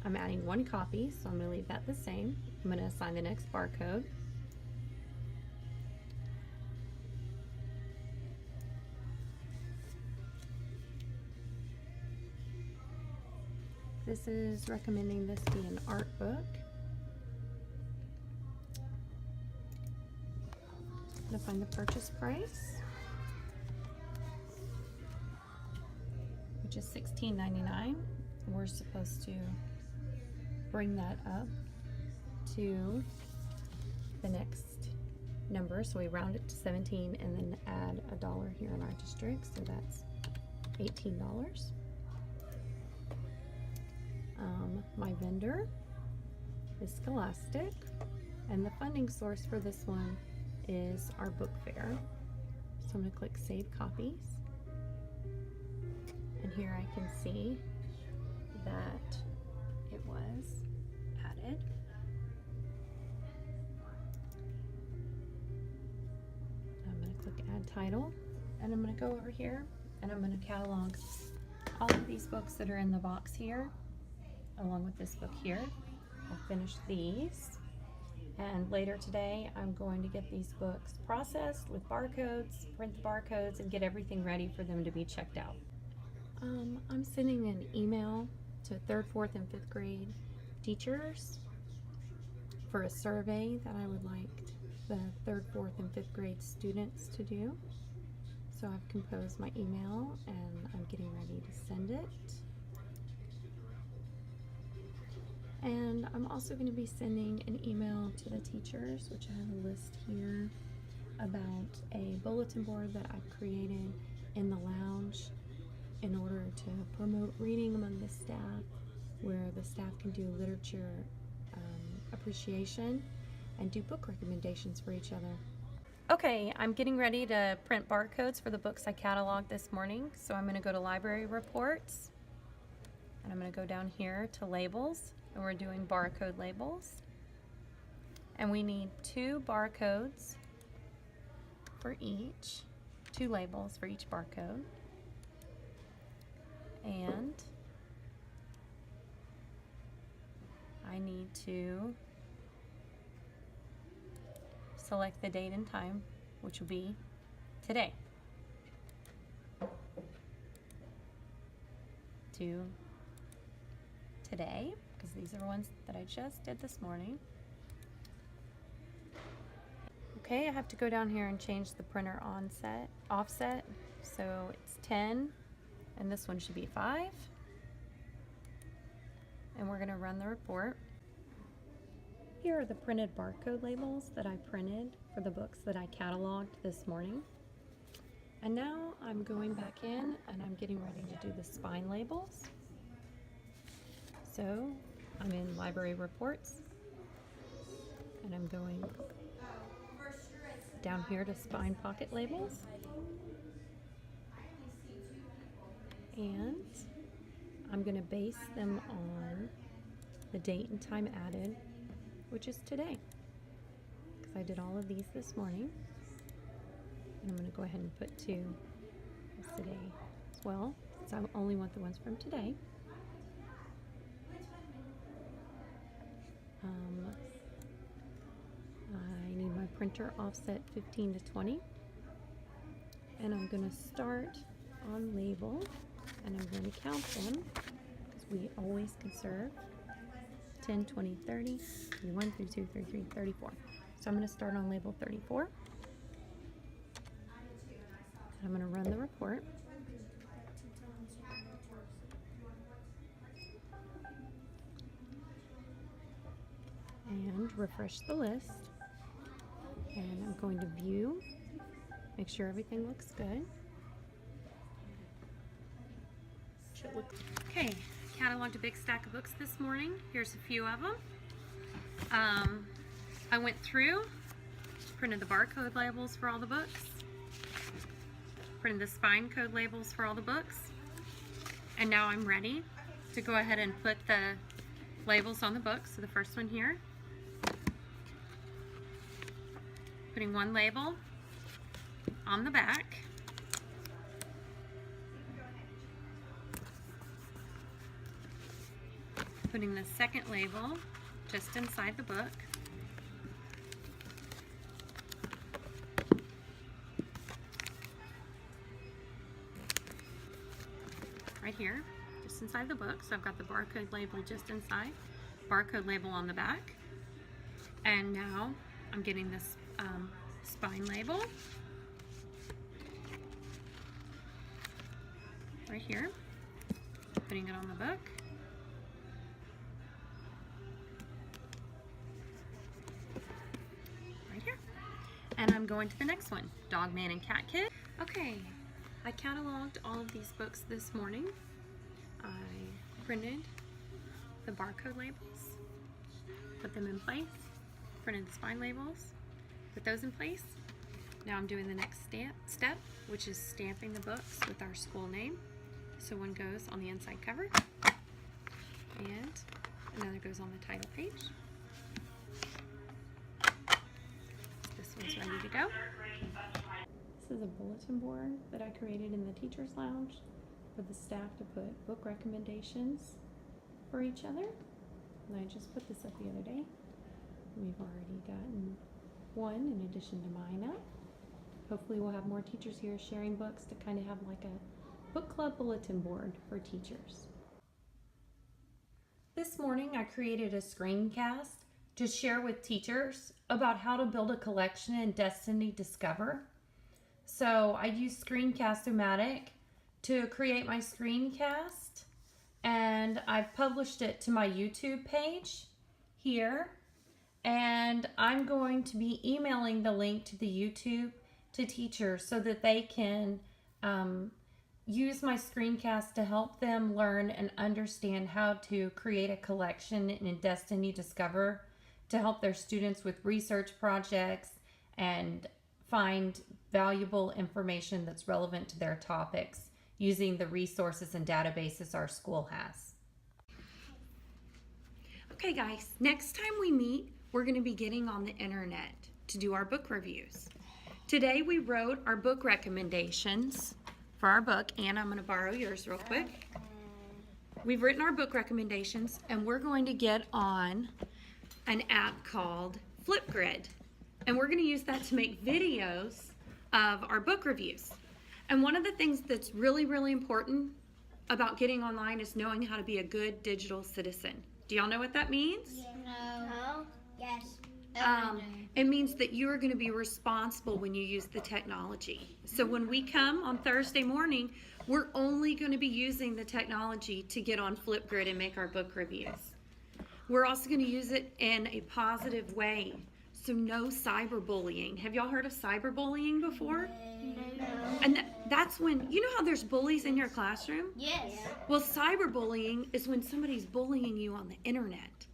I'm adding 1 copy, so I'm going to leave that the same. I'm going to assign the next barcode. This is recommending this be an art book. I'm going to find the purchase price, which is $16.99. We're supposed to bring that up to the next number, so we round it to 17 and then add $1 here in our district, so that's $18. My vendor is Scholastic, and the funding source for this one is our book fair. So I'm going to click Save Copies, and here I can see that it was added. I'm going to click Add Title, and I'm going to go over here and I'm going to catalog all of these books that are in the box here, along with this book here. I'll finish these, and later today I'm going to get these books processed with barcodes, print the barcodes, and get everything ready for them to be checked out. I'm sending an email to 3rd, 4th, and 5th grade teachers for a survey that I would like the 3rd, 4th, and 5th grade students to do. So I've composed my email and I'm getting ready to send it. And I'm also going to be sending an email to the teachers, which I have a list here, about a bulletin board that I've created in the lounge in order to promote reading among the staff, where the staff can do literature appreciation and do book recommendations for each other. Okay, I'm getting ready to print barcodes for the books I cataloged this morning. So I'm going to go to Library Reports, and I'm going to go down here to Labels, and we're doing barcode labels. And we need 2 barcodes for each, 2 labels for each barcode. And I need to select the date and time, which will be today. To today, because these are ones that I just did this morning. Okay, I have to go down here and change the printer offset, so it's 10, and this one should be 5. And we're going to run the report. Here are the printed barcode labels that I printed for the books that I cataloged this morning. And now I'm going back in and I'm getting ready to do the spine labels. So I'm in Library Reports, and I'm going down here to Spine Pocket Labels, and I'm going to base them on the date and time added, which is today, because I did all of these this morning. And I'm going to go ahead and put 2 as today as well, since I only want the ones from today. I need my printer offset 15 to 20, and I'm going to start on label, and I'm going to count them, because we always conserve 10, 20, 30, 31, 32, 33, 34. So I'm going to start on label 34, and I'm going to run the report. And refresh the list, and I'm going to view Make sure everything looks good. Should look. Okay, cataloged a big stack of books this morning. Here's a few of them. I went through, printed the barcode labels for all the books, printed the spine code labels for all the books, and now I'm ready to go ahead and put the labels on the books. So the first one here, putting one label on the back. Putting the second label just inside the book. Right here, just inside the book. So I've got the barcode label just inside, barcode label on the back. And now I'm getting this spine label right here, putting it on the book. Right here. And I'm going to the next one, Dog Man and Cat Kid. Okay, I cataloged all of these books this morning. I printed the barcode labels, put them in place, printed the spine labels, put those in place. Now I'm doing the next step, which is stamping the books with our school name. So one goes on the inside cover, and another goes on the title page. This one's ready to go. This is a bulletin board that I created in the teacher's lounge for the staff to put book recommendations for each other. And I just put this up the other day. We've already gotten one in addition to mine up. Hopefully we'll have more teachers here sharing books to kind of have like a book club bulletin board for teachers. This morning I created a screencast to share with teachers about how to build a collection in Destiny Discover. So I used Screencast-O-Matic to create my screencast, and I've published it to my YouTube page here, and I'm going to be emailing the link to the YouTube to teachers so that they can use my screencast to help them learn and understand how to create a collection in Destiny Discover to help their students with research projects and find valuable information that's relevant to their topics using the resources and databases our school has. Okay guys, next time we meet, we're going to be getting on the internet to do our book reviews. Today we wrote our book recommendations for our book, and I'm going to borrow yours real quick. We've written our book recommendations, and we're going to get on an app called Flipgrid, and we're going to use that to make videos of our book reviews. And one of the things that's really, really important about getting online is knowing how to be a good digital citizen. Do y'all know what that means? No. Yes. It means that you are going to be responsible when you use the technology. So when we come on Thursday morning, we're only going to be using the technology to get on Flipgrid and make our book reviews. We're also going to use it in a positive way. So no cyberbullying. Have y'all heard of cyberbullying before? No. And that's when, you know how there's bullies in your classroom? Yes. Well, cyberbullying is when somebody's bullying you on the internet.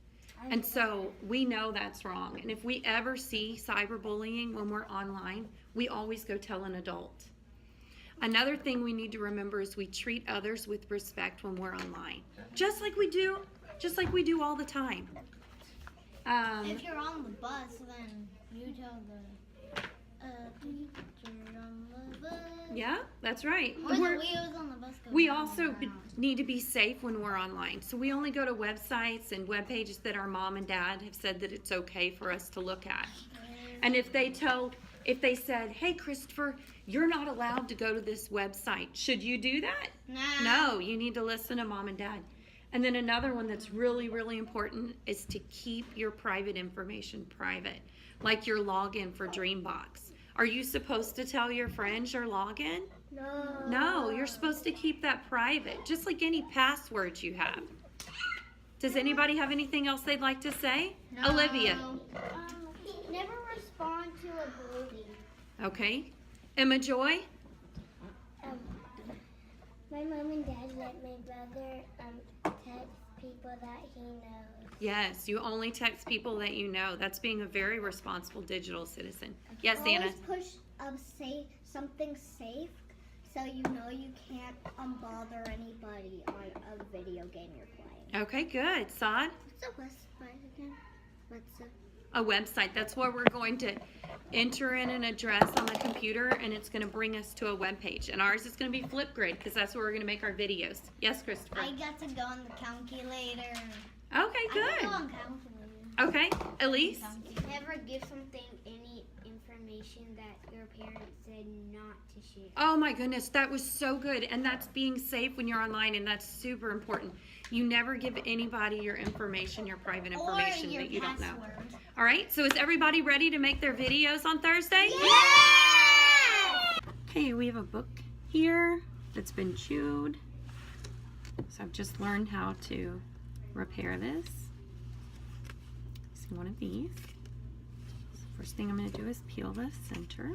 And so we know that's wrong. And if we ever see cyberbullying when we're online, we always go tell an adult. Another thing we need to remember is we treat others with respect when we're online. Just like we do all the time. If you're on the bus, then you tell the teacher on the bus. Yeah, that's right. Or the wheels on the bus go We round also and round. need to be safe when we're online. So we only go to websites and web pages that our mom and dad have said that it's okay for us to look at. And if they said, hey, Christopher, you're not allowed to go to this website, should you do that? No, you need to listen to mom and dad. And then another one that's really, really important is to keep your private information private, like your login for Dreambox. Are you supposed to tell your friends your login? No. No, you're supposed to keep that private, just like any passwords you have. Does anybody have anything else they'd like to say? No. Olivia. Never respond to a bully. Okay. Emma Joy? My mom and dad let my brother text people that he knows. Yes, you only text people that you know. That's being a very responsible digital citizen. Yes, Anna? Always push say something safe so you know you can't bother anybody on a video game you're playing. Okay, good. Sod? What's a website again? What's A website. That's where we're going to enter in an address on the computer, and it's going to bring us to a web page. And ours is going to be Flipgrid because that's where we're going to make our videos. Yes, Christopher? I got to go on the calculator. Okay, I good. can go on calculator. Okay, Elise? Never give something any information that your parents said not to share. Oh my goodness, that was so good. And that's being safe when you're online, and that's super important. You never give anybody your information, your private information that you don't know. All right, so is everybody ready to make their videos on Thursday? Yeah! Okay, we have a book here that's been chewed. So I've just learned how to repair this. See one of these. So first thing I'm going to do is peel the center.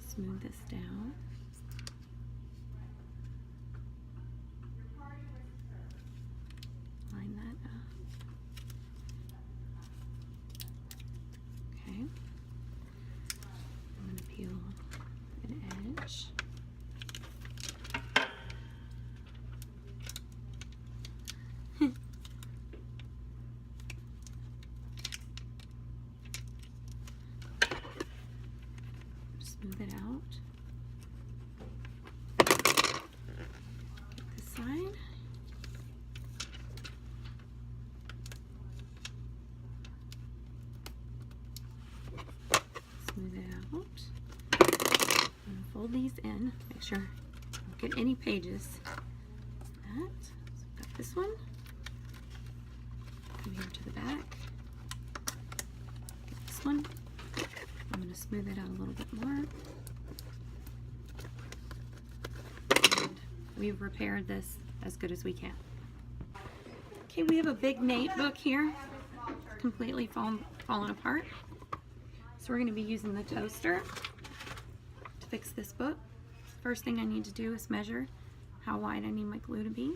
Smooth this down. Line that up. Okay. I'm going to peel an edge. Smooth it out. Get this side. Smooth it out. I'm gonna fold these in. Make sure I don't get any pages. That. So I've got this one. Come here to the back. Get this one. I'm going to smooth it out a little bit more. And we've repaired this as good as we can. Okay, we have a Big Nate book here, completely fallen apart. So we're going to be using the toaster to fix this book. First thing I need to do is measure how wide I need my glue to be.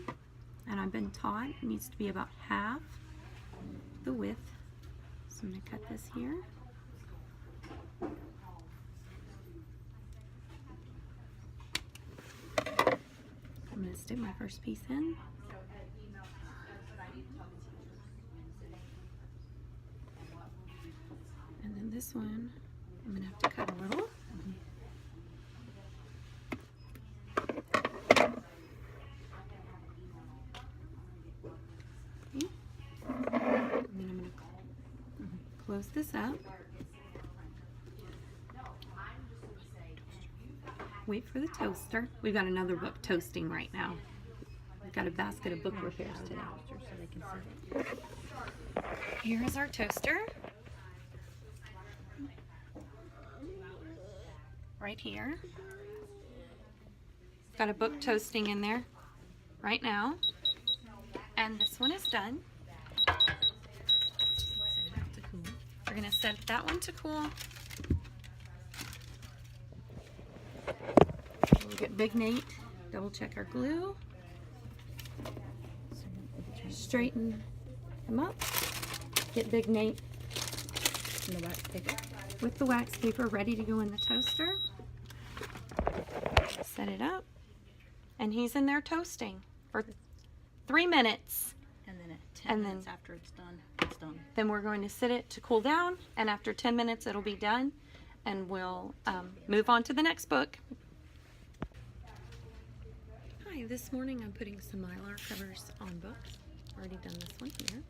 And I've been taught it needs to be about half the width. So I'm going to cut this here. I'm going to stick my first piece in. And then this one, I'm going to have to cut a little. Okay. And then I'm going to close this up. Wait for the toaster. We've got another book toasting right now. We've got a basket of book repairs today. Here is our toaster. Right here. Got a book toasting in there right now. And this one is done. We're going to set that one to cool. We'll get Big Nate, double check our glue, straighten him up, get Big Nate with the wax paper ready to go in the toaster, set it up, and he's in there toasting for 3 minutes. And then at 10 minutes after it's done, it's done. Then we're going to sit it to cool down, and after 10 minutes it'll be done, and we'll move on to the next book. Hi, this morning I'm putting some Mylar covers on books. Already done this one here.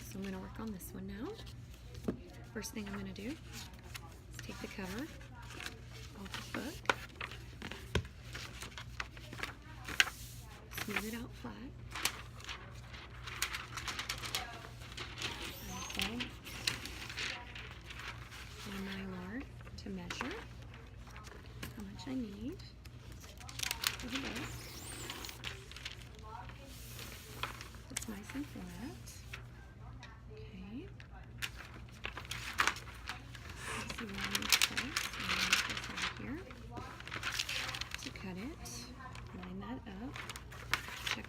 So I'm going to work on this one now. First thing I'm going to do is take the cover off the book, smooth it out flat, and fold my Mylar to measure how much I need for the book. It's nice and flat. Okay.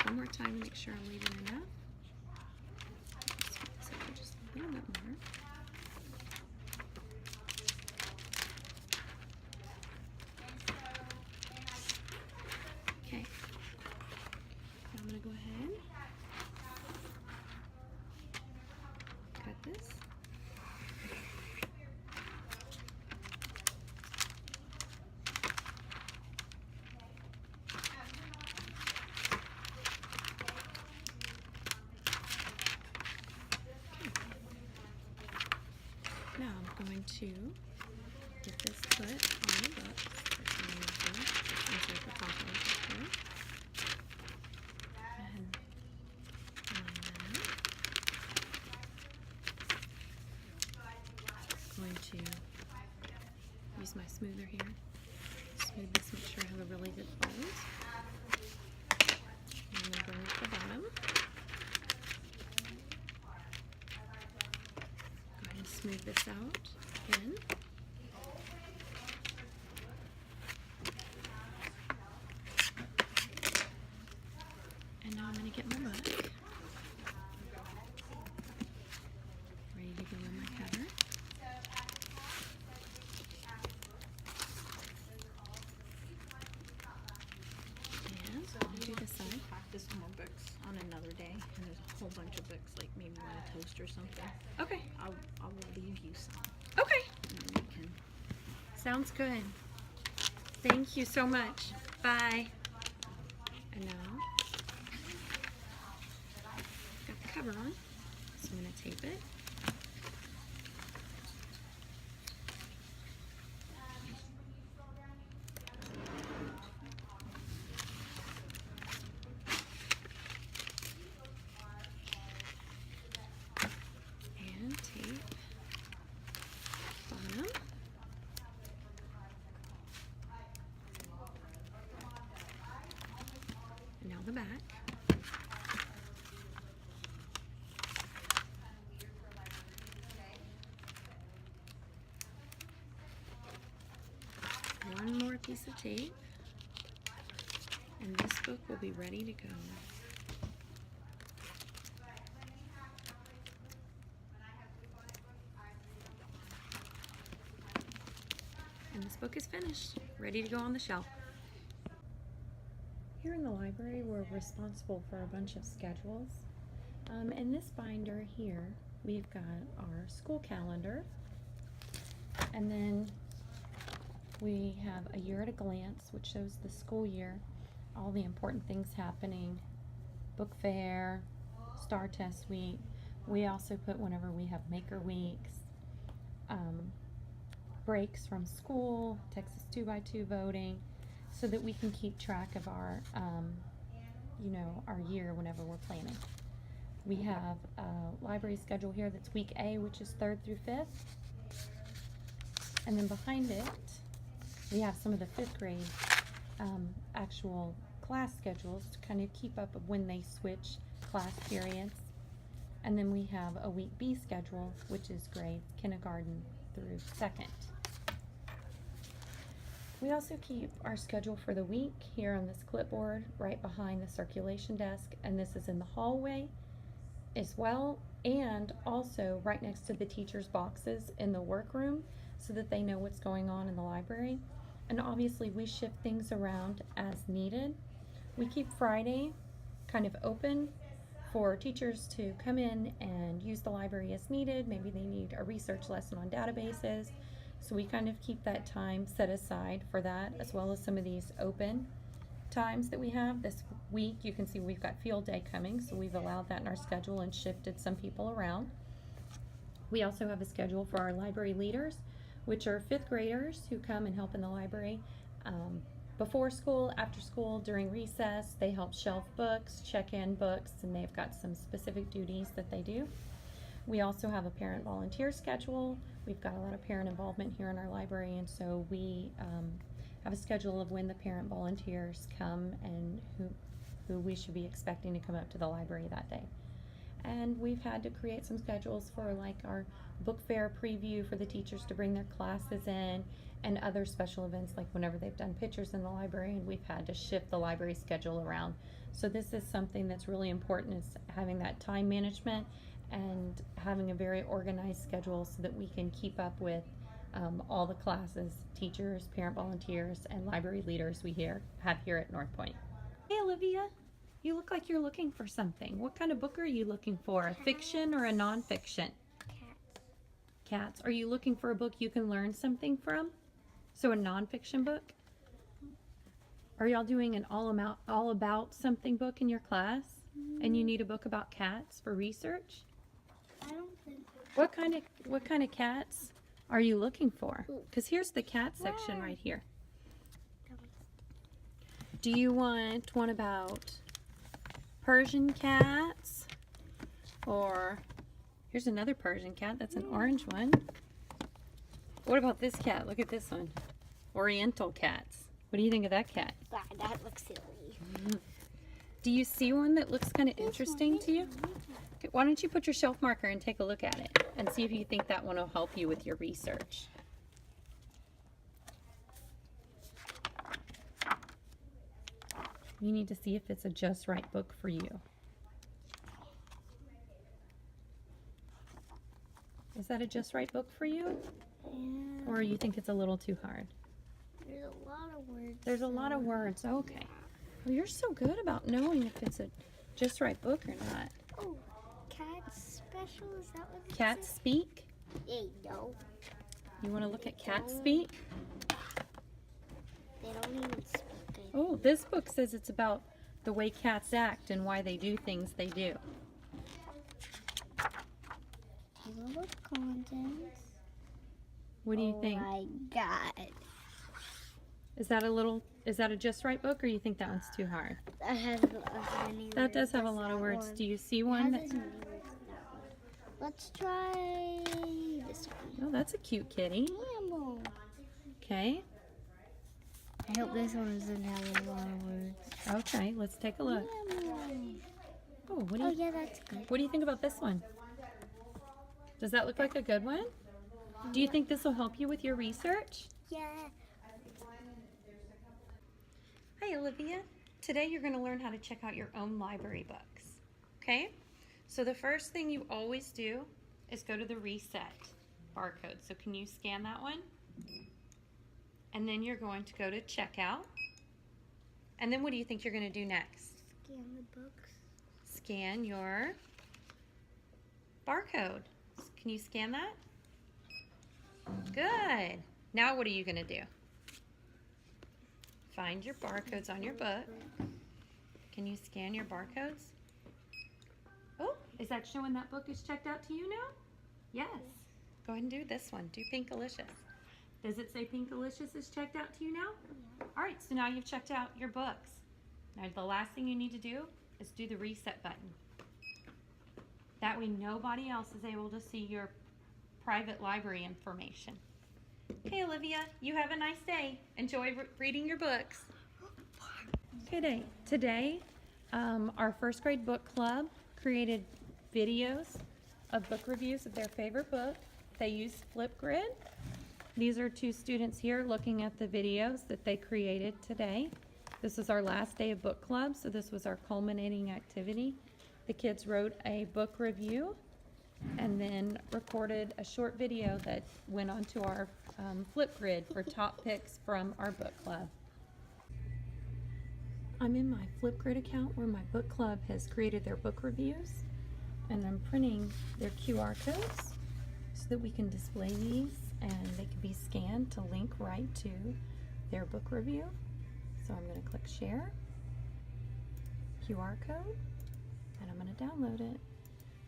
one more time to make sure I'm leaving enough. Sweep this over just a little bit more. Okay. Now I'm going to go ahead, cut this. Now I'm going to get this put on the books. First I'm going to insert the top edge here. And line that up. Going to use my smoother here. Smooth this, make sure I have a really good fold. And I'm going to bring it to the bottom. Go ahead and smooth this out again. And now I'm going to get my book. Ready to go in my cover. And I'm going to do this side. Practice more books on another day, and there's a whole bunch of books, like maybe you want a toast or something. Okay. I will leave you some, Okay. and then you can. Sounds good. Thank you so much. Bye. And now, got the cover on, so I'm going to tape it. And tape bottom. And now the back. One more piece of tape, and this book will be ready to go. And this book is finished, ready to go on the shelf. Here in the library, we're responsible for a bunch of schedules. In this binder here, we've got our school calendar, and then we have a year at a glance, which shows the school year, all the important things happening, book fair, star test week. We also put whenever we have maker weeks, breaks from school, Texas 2x2 voting, so that we can keep track of our, our year whenever we're planning. We have a library schedule here that's week A, which is 3rd through 5th. And then behind it, we have some of the 5th grade actual class schedules to kind of keep up of when they switch class periods. And then we have a week B schedule, which is grades kindergarten through 2nd. We also keep our schedule for the week here on this clipboard right behind the circulation desk, and this is in the hallway as well, and also right next to the teachers' boxes in the workroom so that they know what's going on in the library. And obviously we shift things around as needed. We keep Friday kind of open for teachers to come in and use the library as needed. Maybe they need a research lesson on databases. So we kind of keep that time set aside for that, as well as some of these open times that we have. This week you can see we've got field day coming, so we've allowed that in our schedule and shifted some people around. We also have a schedule for our library leaders, which are 5th graders who come and help in the library before school, after school, during recess. They help shelf books, check in books, and they've got some specific duties that they do. We also have a parent volunteer schedule. We've got a lot of parent involvement here in our library, and so we have a schedule of when the parent volunteers come and who we should be expecting to come up to the library that day. And we've had to create some schedules for like our book fair preview for the teachers to bring their classes in, and other special events, like whenever they've done pictures in the library and we've had to shift the library schedule around. So this is something that's really important, is having that time management and having a very organized schedule so that we can keep up with all the classes, teachers, parent volunteers, and library leaders we have here at North Point. Hey Olivia, you look like you're looking for something. What kind of book are you looking for? A fiction or a nonfiction? Cats. Are you looking for a book you can learn something from? So a nonfiction book? Are y'all doing an all about something book in your class? And you need a book about cats for research? I don't think What kind of cats are you looking for? Because here's the cat section right here. Do you want one about Persian cats? Or here's another Persian cat. That's an orange one. What about this cat? Look at this one. Oriental cats. What do you think of that cat? God, that looks silly. Do you see one that looks kind of interesting to you? Okay, why don't you put your shelf marker and take a look at it and see if you think that one will help you with your research. You need to see if it's a just right book for you. Is that a just right book for you? Yeah. Or you think it's a little too hard? There's a lot of words. There's a lot of words. Okay. Well, you're so good about knowing if it's a just right book or not. Oh, Cats Special, is that what it Cats says? Speak? Hey, no. You want to look at Cats Speak? They don't even speak. Oh, this book says it's about the way cats act and why they do things they do. Table of contents. What do you think? Oh my God. Is that a just right book, or you think that one's too hard? That has many words. That does have a lot of words. Do you see one? It has as many words as that one. Let's try this one. Oh, that's a cute kitty. Mammal. Okay. I hope this one doesn't have a lot of words. Okay, let's take a look. Mammal. Oh, what do Oh you yeah, that's good. What do you think about this one? Does that look like a good one? Do you think this will help you with your research? Yeah. Hi Olivia. Today you're going to learn how to check out your own library books. Okay? So the first thing you always do is go to the reset barcode. So can you scan that one? And then you're going to go to checkout. And then what do you think you're going to do next? Scan the books. Scan your barcode. Can you scan that? Good. Now what are you going to do? Find your barcodes on your book. Can you scan your barcodes? Oh, is that showing that book is checked out to you now? Yes. Go ahead and do this one. Do Pinkalicious. Does it say Pinkalicious is checked out to you now? Yeah. All right, so now you've checked out your books. Now the last thing you need to do is do the reset button. That way nobody else is able to see your private library information. Okay, Olivia, you have a nice day. Enjoy reading your books. Okay, today our first grade book club created videos of book reviews of their favorite book. They used Flipgrid. These are two students here looking at the videos that they created today. This is our last day of book club, so this was our culminating activity. The kids wrote a book review and then recorded a short video that went onto our Flipgrid for top picks from our book club. I'm in my Flipgrid account where my book club has created their book reviews, and I'm printing their QR codes so that we can display these and they can be scanned to link right to their book review. So I'm going to click share, QR code, and I'm going to download it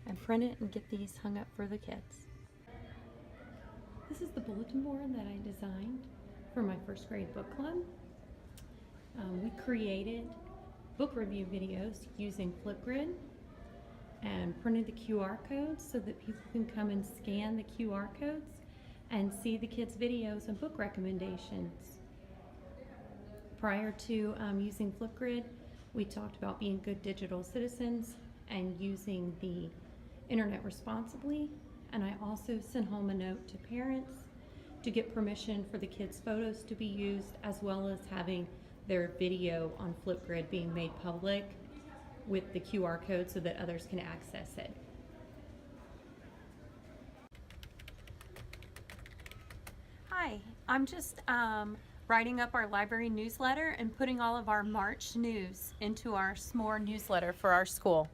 and print it and get these hung up for the kids. This is the bulletin board that I designed for my first grade book club. We created book review videos using Flipgrid and printed the QR codes so that people can come and scan the QR codes and see the kids' videos and book recommendations. Prior to using Flipgrid, we talked about being good digital citizens and using the internet responsibly, and I also sent home a note to parents to get permission for the kids' photos to be used, as well as having their video on Flipgrid being made public with the QR code so that others can access it. Hi, I'm just writing up our library newsletter and putting all of our March news into our s'more newsletter for our school.